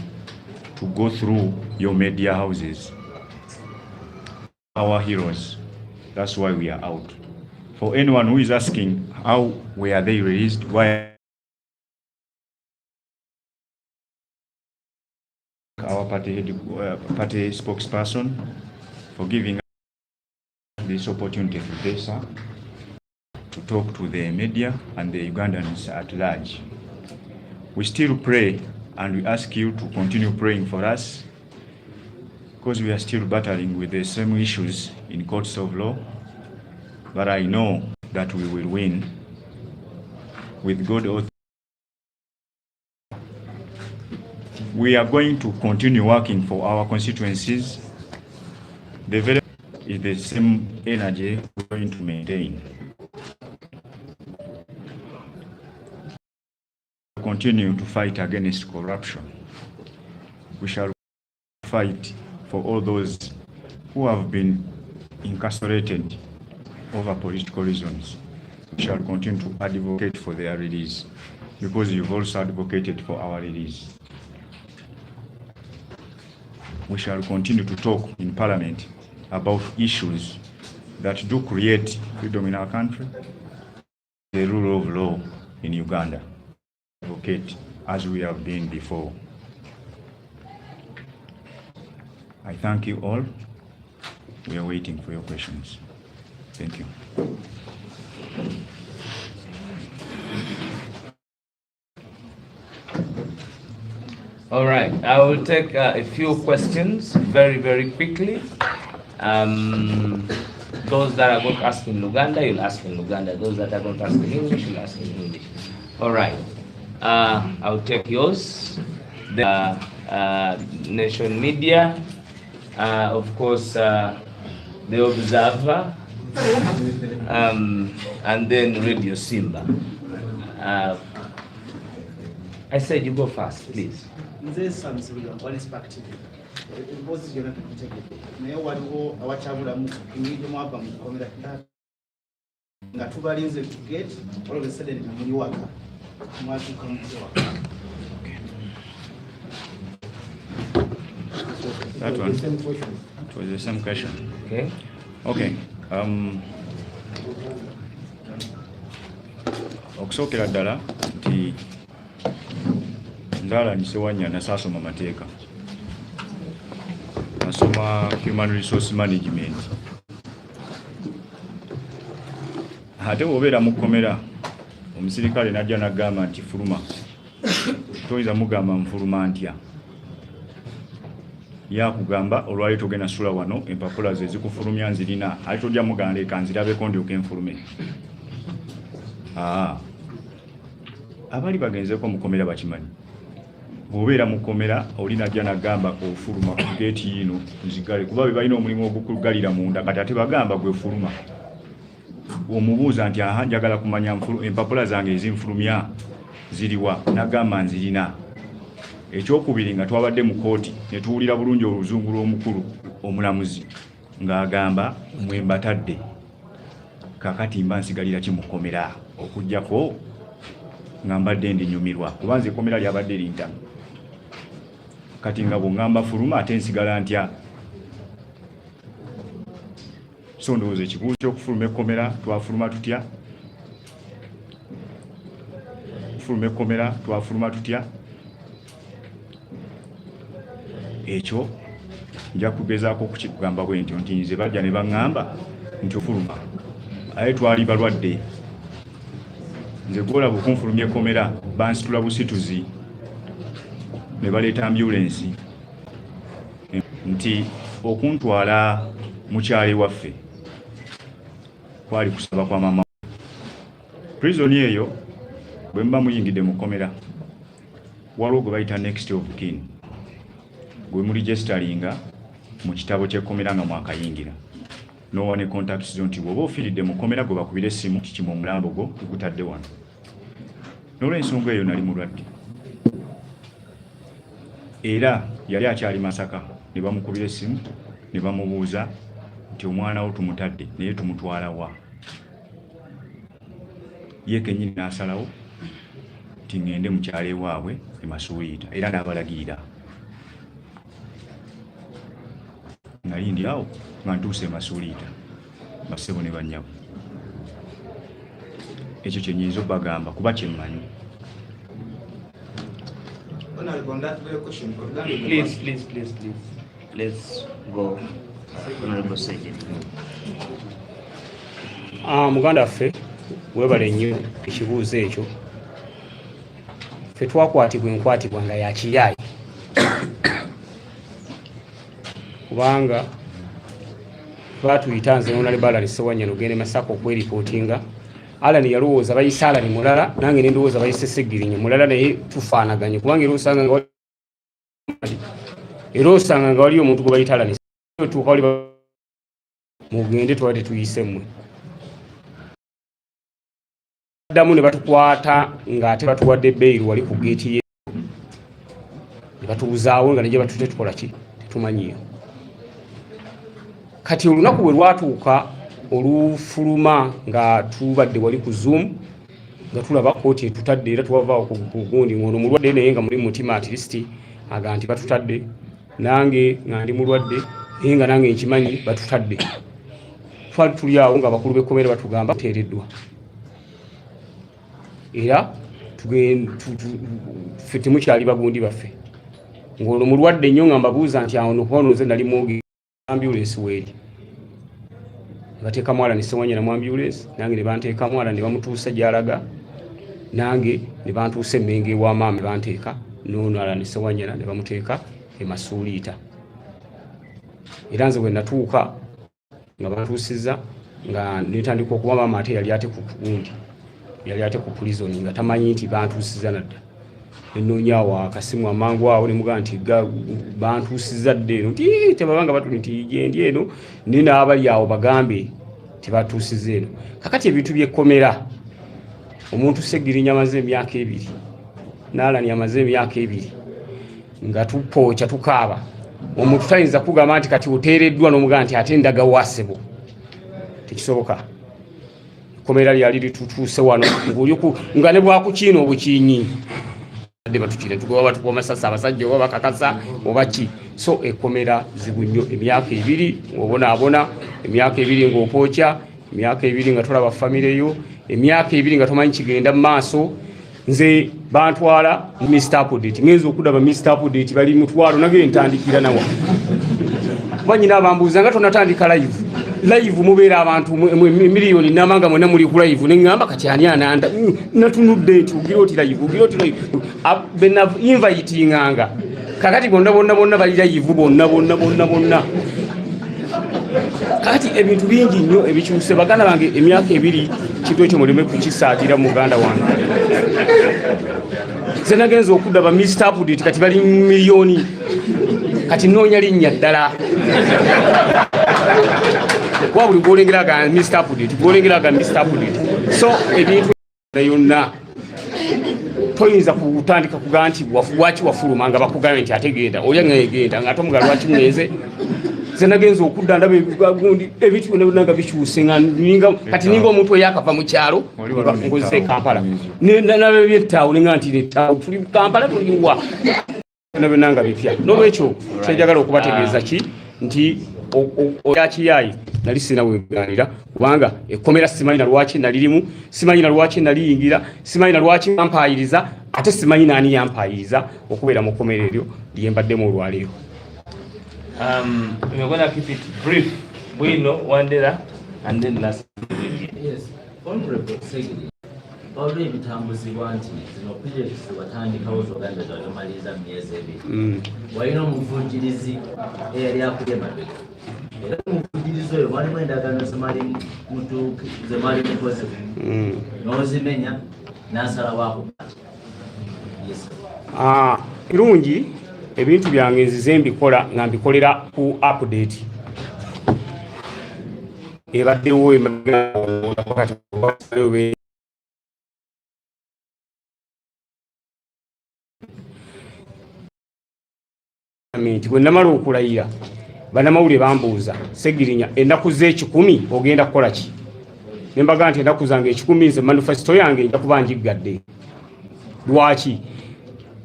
S2: to go through your media houses. Our heroes. That's why we are out. For anyone who is asking how were they released, why our party spokesperson for giving us this opportunity today, sir, to talk to the media and the Ugandans at large. We still pray, and we ask you to continue praying for us, because we are still battling with the same issues in courts of law. But I know that we will win with God authority. We are going to continue working for our constituencies. The very is the same energy we're going to maintain. Continue to fight against corruption. We shall fight for all those who have been incarcerated over political reasons. We shall continue to advocate for their release, because you've also advocated for our release. we shall continue to talk in Parliament about issues that do create freedom in our country, the rule of law in Uganda. Advocate as we have been before. I thank you all. We are waiting for your questions. Thank you.
S1: All right, I will take a few questions very, very quickly. Those that are going to ask in Luganda, you'll ask in Luganda. Those that are going to ask in English, you'll ask in English. All right, I'll take yours. The Nation Media, of course, The Observer, and then Radio Simba. I said you go first, please.
S2: That one. It was the same question.
S1: Okay.
S2: Okay. Okusokera ddala nti ndala ni Ssewanyana nasasoma mateeka. Nasoma Human Resource Management. Ate bw'obeera mu kkomera omusirikale najja n'agamba nti fuluma. Toyinza mugamba nfuluma ntya. Yakugamba olwali togenda sula wano empapula ze zikufulumya nzirina ate tojja mugamba leka nzirabeko ndyoke nfulume. Abali bagenzeko mukomera bakimanyi. Bw'obeera mu kkomera oli najja n'agamba ofuluma ku geeti yino nzigale kuba be balina omulimu ogw'okugalira munda kati ate bagamba gwe fuluma. Omubuuza nti njagala kumanya empapula zange ezinfulumya ziriwa n'agamba nzirina. Ekyokubiri nga twabadde mu kooti ne tuwulira bulungi oluzungu lw'omukulu omulamuzi ng'agamba mwe mbatadde kakati mba nsigalira ki mu kkomera okuggyako nga mbadde ndinyumirwa kuba nze ekkomera lyabadde lintama kati nga bw'ŋŋamba fuluma ate nsigala ntya. So ndowooza ekibuuzo ky'okufuluma ekkomera twafuluma tutya? Okufuluma ekkomera twafuluma tutya? Ekyo nja kugezaako okukigamba bwe ntyo nti nze bajja ne baŋŋamba nti ofuluma aye twali balwadde nze gwolaba okunfulumya ekkomera bansitula busituzi ne baleeta ambulensi nti okuntwala mukyali waffe kwali kusaba kwa mama. Prison eyo bwe mba muyingidde mu kkomera waliwo gwe bayita next of kin gwe muligestalinga mu kitabo ky'ekkomera nga mwakayingira n'owa ne contacts zo nti bw'oba ofiiridde mu kkomera gwe bakubira essimu kikima omulambo gwo gutadde wano. N'olw'ensonga eyo nali mulwadde era yali akyali Masaka ne bamukubira essimu ne bamubuuza nti omwana wo tumutadde naye tumutwala wa. Ye kennyini n'asalawo nti ŋŋende mukyala ewaabwe e Masuuliita era n'abalagirira. Nali ndi awo nga ntuuse e Masuuliita bassebo ne bannyabo. Ekyo kye nnyinza obbagamba kuba kye mmanyi.
S1: Please. Let's go. Honorable Ssegirinya.
S3: Muganda waffe weebale nnyo ekibuuzo ekyo. Ffe twakwatibwa enkwatibwa nga yakiyaayi. Kubanga batuyita nze Honorable Alan Ssewanyana ogende Masaka okweripootinga. Alan yalowooza bayise Alan mulala nange ne ndowooza bayise Ssegirinya mulala naye tufaanaganye kubanga era osanga nga waliyo omuntu gwe bayita Alan tuuka wali mugende twali tetuyise mmwe. Addamu ne batukwata ng'ate batuwadde bbeeyi wali ku geeti ye ne batubuzaawo nga nejye batute tukola ki tetumanyiyo. Kati olunaku bwe lwatuuka olufuluma nga tubadde wali ku Zoom nga tulaba kooti etutadde era twavaawo ku gundi ngono mulwadde naye nga muli mutima at least aga nti batutadde nange nga ndi mulwadde nga nange nkimanyi batutadde twali tuli awo nga bakulu b'ekkomera batugamba teereddwa era ffe temukyali bagundi baffe ng'olwo mulwadde nnyo nga mbabuuza nti awo nokuba nze nali mwogi ambulensi weeri bateeka mwala ne Ssewanyana mu ambulensi nange ne banteeka mwala ne bamutuusa gy'alaga nange ne bantuusa emmenge ew'amaama banteeka n'onala ne Ssewanyana ne bamuteeka e Masuuliita era nze bwe natuuka nga bantuusizza nga netandika okuba maama ate yali ate ku kugundi yali ate ku prison nga tamanyi nti bantuusizza nadda ennonyaawo akasimu amangu awo ne mugaa nti bantuusizza dde eno nti tebabanga batuli nti gendi eno ne n'abali awo bagambe tebatuusizza eno kakati ebintu by'ekkomera omuntu Ssegirinya amaze emyaka 2 n'alani amaze emyaka 2 nga tupookya tukaaba omuntu tayinza kugamba nti kati oteereddwa n'omugaa nti ate ndaga wasebo tekisoboka ekkomera lyali litutuuse wano nga ne bwakukiina obukiinyi adde batukire tugoba batukuwa masasa abasajja oba bakakasa oba ki so ekkomera zibu nnyo emyaka 2 obonaabona emyaka 2 ng'opookya emyaka 2 nga tolaba famire yo emyaka 2 nga tomanyi kigenda mu maaso nze bantwala Mr. Update ngenza okudaba Mr. Update bali mutwalo nage ntandikira nawa banyina abambuuza nga tonatandika live mubeera abantu miliyoni namanga mwena muli ku live nengamba kati ani ananda natunudde nti ugira oti live bena invitinganga kakati bonna bali live bonna kati ebintu bingi nnyo ebikyuse baganda bange emyaka 2 kitu ekyo muleme kukisaagira mu Uganda wange senagenza okudaba Mr. Update kati bali miliyoni kati noonya linnya ddala kwa buli gwolengeraga Mr. Update so ebintu yonna toyinza kutandika kuga nti waki wafuluma nga bakugambye nti ategenda olya ngegenda nga tomuga lwaki mweze senagenza okudda ndabe gundi ebintu nanga bikyuse kati ninga omuntu yakava mu kyalo ngoze Kampala nabe byettawo ninga nti nettawo tuli Kampala tuliwa nabe nanga bipya nolwekyo kyejagala okubategeeza ki nti oyakiyayi nali sina weganira kubanga ekkomera simanyi na lwaki nalirimu simanyi na lwaki naliyingira simanyi na lwaki yampayiriza ate simanyi nani yampayiriza okubeera mu kkomera eryo lyembaddemu olwaleero.
S1: We're going to keep it brief. We know Wandera and then last.
S4: Yes, Honorable Ssegirinya. Already bitambuzibwa nti zino projects batandikawo zoganda zatomaliza myezi 2. Walina omuvujjirizi eyali akubye emabega. Era omuvujjirizi oyo walimu endagaano zemali mukoze. N'ozimenya n'asalawo akukwata. Yes.
S3: Kirungi ebintu byange nzize mbikola nga mbikolera ku update ebaddewo bwe namala okulayira bannamawulire bambuuza Ssegirinya ennaku z'ekikumi ogenda kukola ki ne mbaga nti ennaku zange 10 nze manifesito yange nja kuba njiggadde lwaki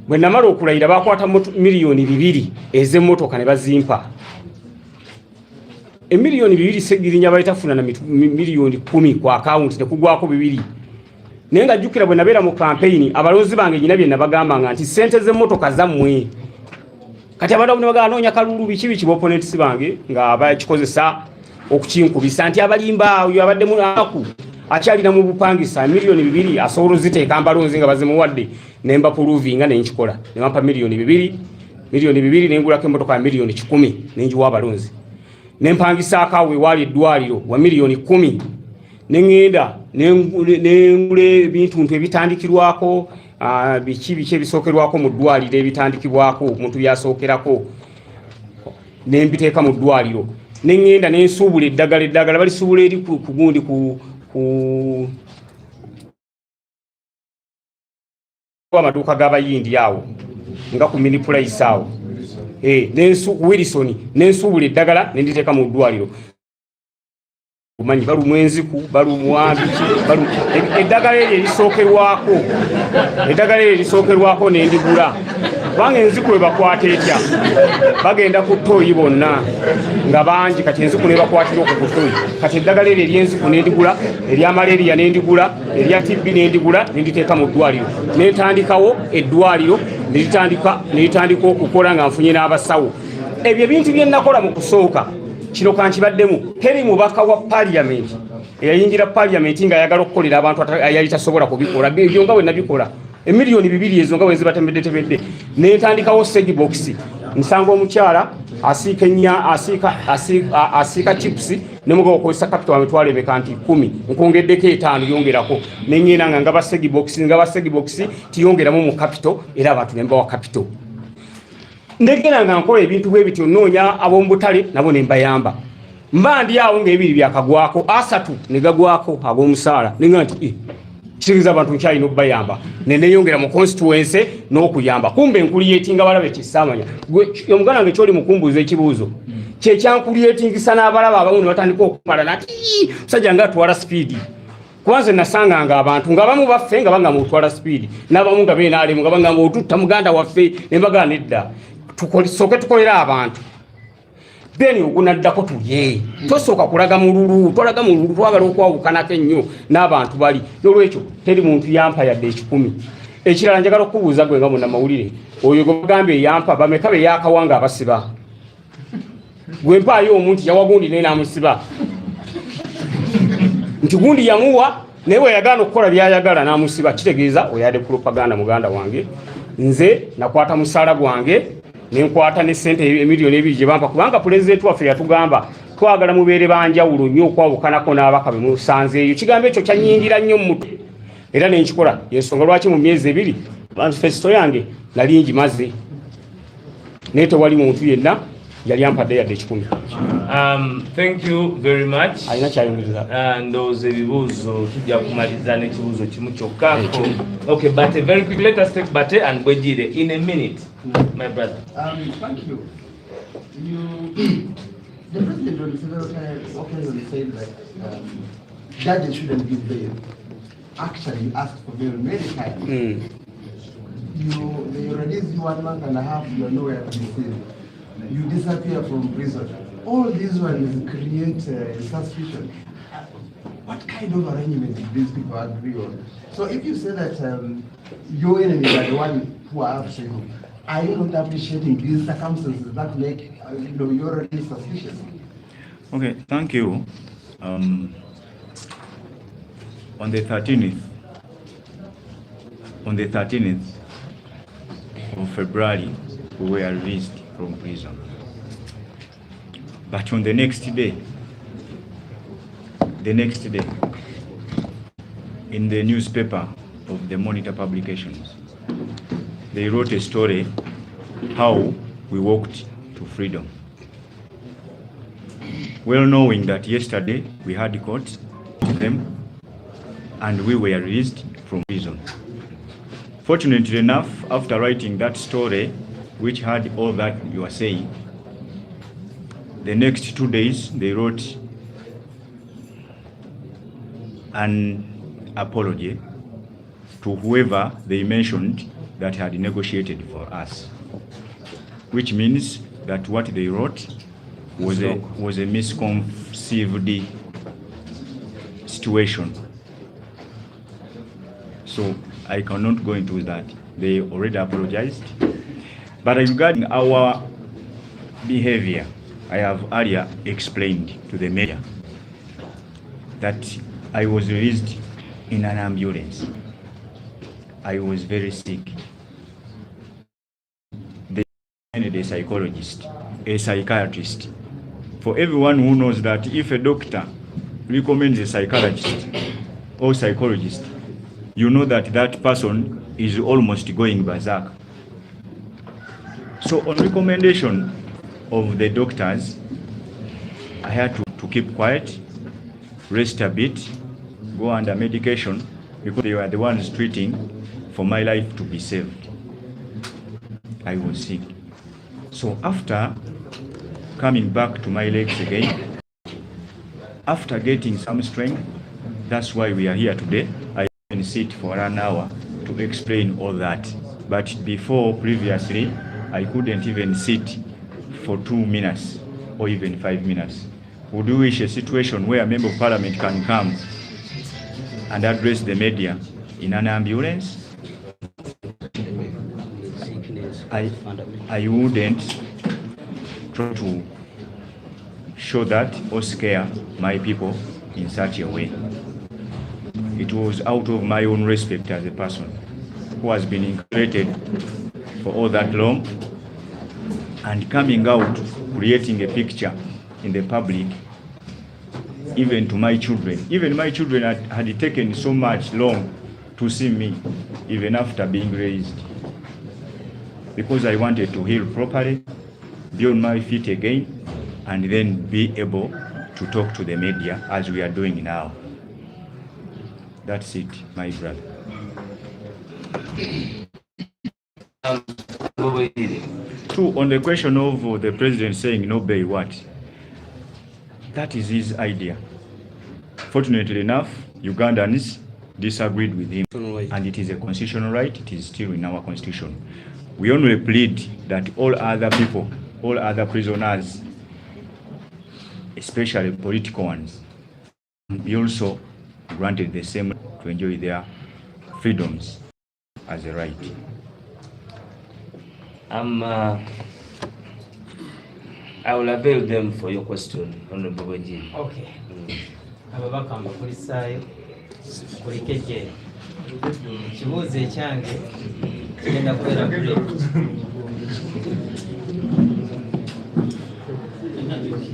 S3: bwe namala okulayira bakwata miliyoni 2 ez'emmotoka ne bazimpa emiliyoni 2 Ssegirinya bayitafuna na miliyoni 10 ku akawunti tekugwako 2 naye nga jjukira bwe nabeera mu campaign abalonzi bange nyina bye nabagambanga nti ssente z'emmotoka zammwe kati abantu ne baganoonya kalulu biki opponents bange nga bakikozesa okukinkubisa nti abalimba oyo abadde mu aku akyalina mu bupangisa miliyoni 2 asobola ziteeka mbalonzi nga bazimuwadde nemba pruvinga nenkikola ne bampa miliyoni 2 nengulako emmotoka ya miliyoni 10 nenjiwa abalonzi nempangisa akawe wali eddwaliro wa miliyoni 10 nengenda nengula ebintu ebitandikirwako biki ebisookerwako mu ddwaliro ebitandikibwako omuntu byasookerako nembiteeka mu ddwaliro nengenda nensuubula eddagala balisuubula eri kugundi ku amaduuka g'abayindi awo nga ku mini price awo Wilson nensuubula eddagala nenditeeka mu ddwaliro umanyi balumu enziku balumwabiki eddagala eryo erisookerwako nendigula kubanga enziku bwe bakwata etya bagenda ku ttooyi bonna nga bangi kati enziku ne bakwatira okwo ku ttooyi kati eddagala eryo ery'enziku nendigula erya malaria nendigula erya tibbi nendigula nenditeeka mu ddwaliro nentandikawo eddwaliro nelitandika okukola nga nfunye n'abasawo. Ebyo ebintu bye nakola mu kusooka kino kankibaddemu. Teri mubaka wa paliamenti eyayingira paliamenti ng'ayagala okukolera abantu yali tasobola kubikola. Ebyo nga bwe nabikola emiliyoni 2 ezo nga bwe zibatembedde nentandikawo Ssegirinya nsanga omukyala asiika chips ne mugawo okozesa capital amitwalo emeka nti 10 nkongeddeko 5 yongerako nenyina nga ngaba Ssegirinya tiyongeramu mu capital era abantu nemba wa capital. Ndegera nga nkola ebintu bwe bityo noonya ab'omubutale nabo ne mbayamba. Mba ndi awo ng'ebiri byakagwako 3 ne gagwako ab'omusaala nenga nti kitegeeza abantu nkyalina okubayamba neneyongera mu constituency n'okuyamba. Kumbe nkuliyetinga balabe kisamanya omuganda wange kyoli mukumbuuza ekibuuzo kyekyankuliyetingisa n'abalaba abamu ne batandika okumala nati musajja nga atwala speedi. Kwanza nasanga nga abantu nga bamu baffe nga banga mutwala speedi n'abamu nga beenaalemu nga banga otutta muganda waffe ne mbagana nedda soke tukolera abantu then ogunaddako tulye tosooka kulaga mululu twalaga mululu twagala okwawukanako ennyo n'abantu bali n'olwekyo teri muntu yampa yadde 10. Ekirala njagala okubuuza gwe nga munnamawulire oyo gwe bagambye yampa bameka be yakawanga abasiba gwe mpaayo omuntu yawagundi naye n'amusiba nti gundi yamuwa naye bwe yagaana okukola byayagala n'amusiba. Kitegeeza oyadde propaganda muganda wange. Nze nakwata musaala gwange nenkwata ne sente emiliyoni 2 gye bampa kubanga pulezidenti waffe yatugamba twagala mubeere banjawulo nnyo okwawukanako n'abaka be musanzeeyo. Kigambo ekyo kyanyingira nnyo mu mutwe era nenkikola. Yensonga lwaki mu myezi 2 manifesto yange nali ngimaze naye tewali muntu yenna yali ampadde yadde 10.
S1: Thank you very much.
S3: Alina kyayongeza.
S1: Ndowooza ebibuuzo tujja kumaliza n'ekibuuzo kimu kyokkaako. Okay, but very quick, let us take Bate and Bwejire in a minute. My brother.
S5: Thank you. The president on several occasions said that judges shouldn't give bail. Actually, asked for bail many times. They release you 1 month and a half, you are nowhere to be seen. You disappear from prison. All these ones create suspicion. What kind of arrangement did these people agree on? So if you say that your enemies are the one who are upset, are you not appreciating these circumstances that make you're really suspicious?
S2: Okay, thank you. On the 13th of February, we were released from prison. But on the next day, in the newspaper of the Monitor publications, they wrote a story how we walked to freedom. Well knowing that yesterday we had caught them and we were released from prison. Fortunately enough, after writing that story, which had all that you are saying, the next 2 days they wrote an apology to whoever they mentioned that had negotiated for us, which means that what they wrote was a misconceived situation. So I cannot go into that. They already apologized. But regarding our behavior, I have earlier explained to the media that I was released in an ambulance. I was very sick. They needed a psychologist, a psychiatrist. For everyone who knows that if a doctor recommends a psychologist or psychologist, you know that that person is almost going berserk. So on recommendation of the doctors, I had to keep quiet, rest a bit, go under medication, because they were the ones treating for my life to be saved. I was sick. So after coming back to my legs again, after getting some strength, that's why we are here today. I can sit for an hour to explain all that. But before, previously, I couldn't even sit for 2 minutes or even 5 minutes. Would you wish a situation where a member of parliament can come and address the media in an ambulance? I wouldn't try to show that or scare my people in such a way. It was out of my own respect as a person who has been incarcerated for all that long, and coming out, creating a picture in the public, even to my children. Even my children had taken so much long to see me, even after being raised, because I wanted to heal properly, be on my feet again, and then be able to talk to the media as we are doing now. That's it, my brother. Two, on the question of the president saying no bail, what? That is his idea. Fortunately enough, Ugandans disagreed with him, and it is a constitutional right. It is still in our constitution. We only plead that all other people, all other prisoners, especially political ones, be also granted the same to enjoy their freedoms as a right.
S1: I will avail them for your question, Honorable Wajiri.
S6: Okay. Ababaka mbakulisaayo kulikeje kibuuzo ekyange kigenda kubeera kule.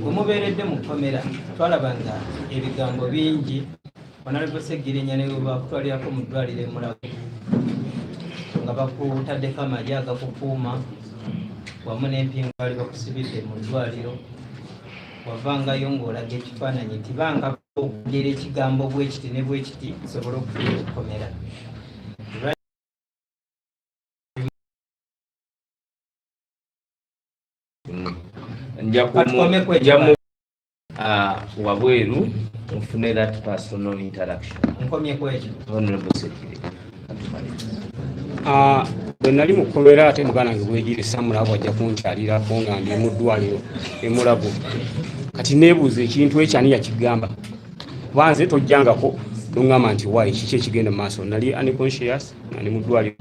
S6: Bwemubeeredde mu kkomera twalabanga ebigambo bingi Honorable Ssegirinya ne bakutwalirako mu ddwaliro Mulago nga bakutaddeko amagye agakukuuma wamu n'empingu baali bakusibidde mu ddwaliro. Wavangayo ng'olaga ekifaananyi nti banga okugera ekigambo bwe kiti ne bwe kiti kisobole okufuna okukomera.
S1: Njamu wabweru mufune that personal interaction.
S6: Nkomyeko ekyo.
S1: Honorable Ssegirinya.
S3: Bwe nali mu kkomera ate muganda wange Bwejiri Samulabo ajja kunkyalirako nga ndi mu ddwaliro e Mulago. Kati neebuuza ekintu ekyo ani yakigamba. Kuba nze tojjangako n'oŋŋamba nti wayi kiki ekigenda mu maaso. Nali unconscious nga ndi mu ddwaliro.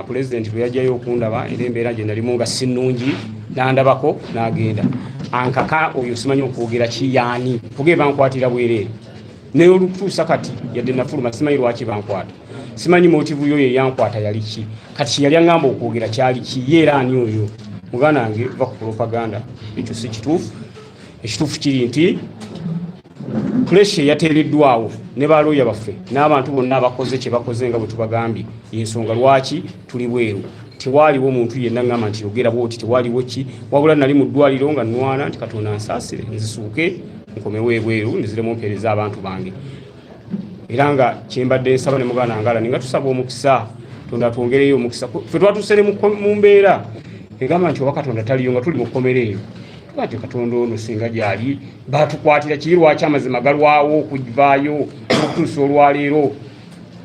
S3: Pulezidenti bwe yajjayo okundaba era embeera gye nalimu nga si nnungi n'andabako n'agenda. Ankaka oyo simanyi okwogera kiyaani kuge bankwatira bwereere. Naye olutuusa kati yadde nafuluma simanyi lwaki bankwata. Simanyi motivu yo ye yankwata yali ki. Kati yali aŋŋamba okwogera kyali ki ye era ani oyo. Muganda wange va ku propaganda ekyo si kituufu. Ekituufu kiri nti pressure yateereddwawo ne balooya baffe n'abantu bonna abakoze kye bakoze nga bwe tubagambye. Y'ensonga lwaki tuli bweru. Tewaliwo omuntu yenna ngamba nti yogera bwoti, tewaliwo ki. Wabula nali mu ddwaliro nga nnwana nti Katonda ansaasire nzisuuke nkomewo ebweru nziremu mpeereza abantu bange. Era nga kyembadde nsaba ne muganda ngala ninga tusaba omukisa Katonda twongereyo omukisa. Ffe twatuusere mu mbeera egamba nti oba Katonda taliyo nga tuli mu kkomera eyo. Twati Katonda ono singa gyali batukwatira kiri lwaki amazima galwawo okuvaayo okutuusa olwaleero.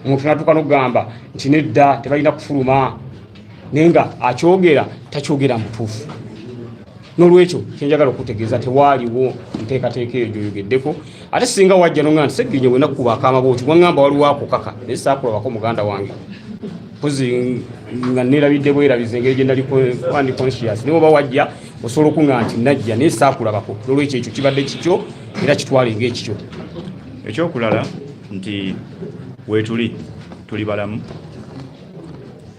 S3: Omuntu natuuka n'okugamba nti nedda tebalina kufuluma naye nga akyogera takyogera mutuufu. N'olwekyo kyenjagala okutegeeza tewaaliwo nteekateeka eyo gyoyogeddeko. Ate singa wajja n'oŋŋamba nti Ssegirinya bwe nakkubaako amabooti waŋŋamba waliwo akukaka naye saakulabako muganda wange. Mpozi nga neerabidde bwerabize engeri gye ndaliko ndi conscious naye oba wajja osobola okuŋŋamba nti najja naye saakulabako. N'olwekyo ekyo kibadde kikyo era kitwale ng'ekikyo.
S2: Ekyokulala nti weetuli tuli balamu.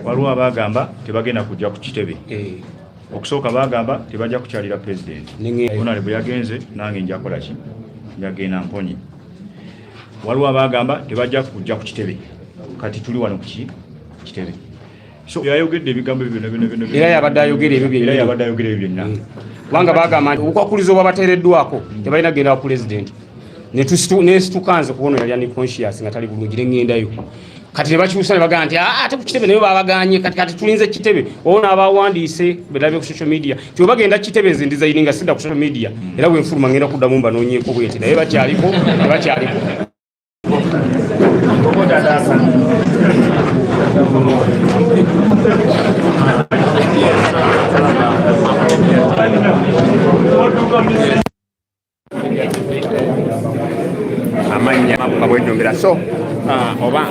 S2: Waliwo abagamba tebagenda kujja ku kitebe. Okusooka bagamba tebajja kukyalira pulezidenti. Onale bwe yagenze nange nja kola ki? Njagenda mponye. Waliwo abagamba tebajja kujja ku kitebe. Kati tuli wano ku kitebe. So yayogedde ebigambo ebyo
S3: era yabadde ayogera ebyo
S2: byonna.
S3: Kubanga bagamba nti obukwakulizo bwabateereddwako tebalina genda wa pulezidenti. Ne situkanze kubona yali ani conscious nga tali bulungi n'ŋŋendayo. Kati tebakyusa ne bagamba nti ate ku kitebe naye babaganye kati tulinze kitebe. Ono abawandiise bedabye ku social media ti bwe bagenda kitebe nze ndizayininga sidda ku social media era bwe nfuluma ngenda kuddamu mbanoonyeeko bwete naye bakyaliko tebakyaliko. amanya kabwejjumbira so oba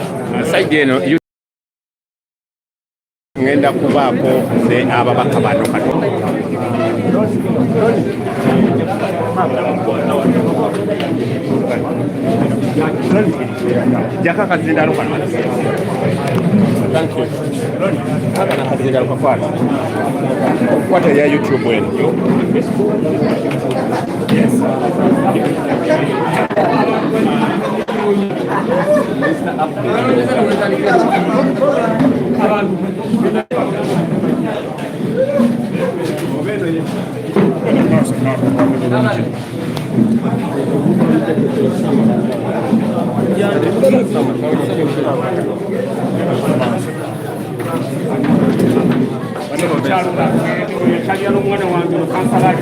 S3: saidi eno ngenda kubaako ne ababaka bano kati jaka kazindalo kano thank you hapa kazindalo kwa kwani kwa ya YouTube wenu yes Italiano mwana wangu kansala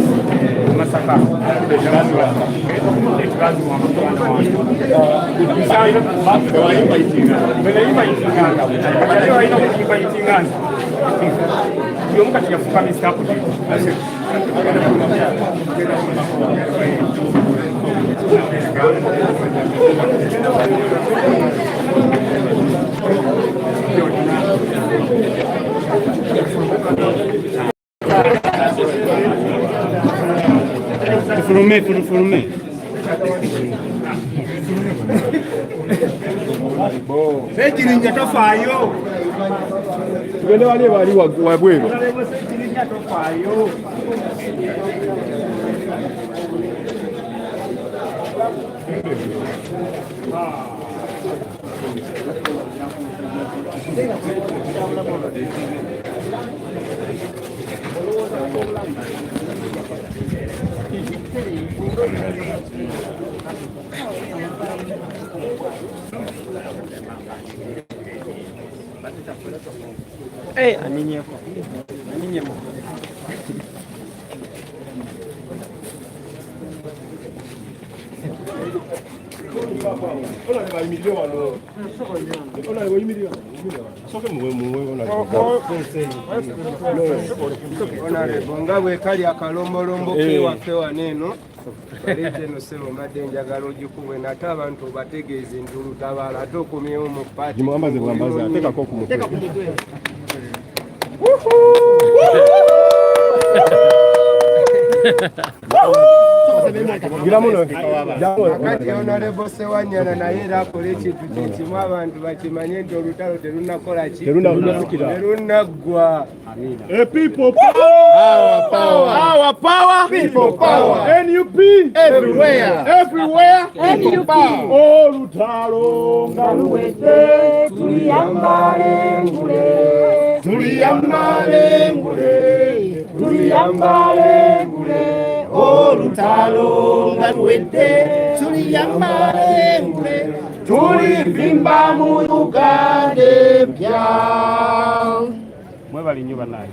S3: Masaka kazi wa kazi wa mwana wangu sai baada ya imba itinga wanaimba itinga leo haina kuimba itinga ndio mkati yafuka mistapu Fulme. Ssegirinya tofaayo. Tugende wali bali wabweru. Ssegirinya tofaayo. Aninyeko.
S7: Nga bwe kali akalombolombo kewaffe waneeno eno sebo mbadde njagala ogikubwe nate abantu bategeeze nti olutabaala ate okomyewo mu paati kati Honorable Ssewanyana naye era akole ekintu kyekimu abantu bakimanye nti olutalo terunakola ki terunaggwa.
S3: Our power, people power. NUP everywhere. NUP. Olutalo ngaluwete tuliyambale ngule olutalo ngaluwete tuliyambale ngule tulivimba mu Uganda empya. Mwebali nnyo banaye.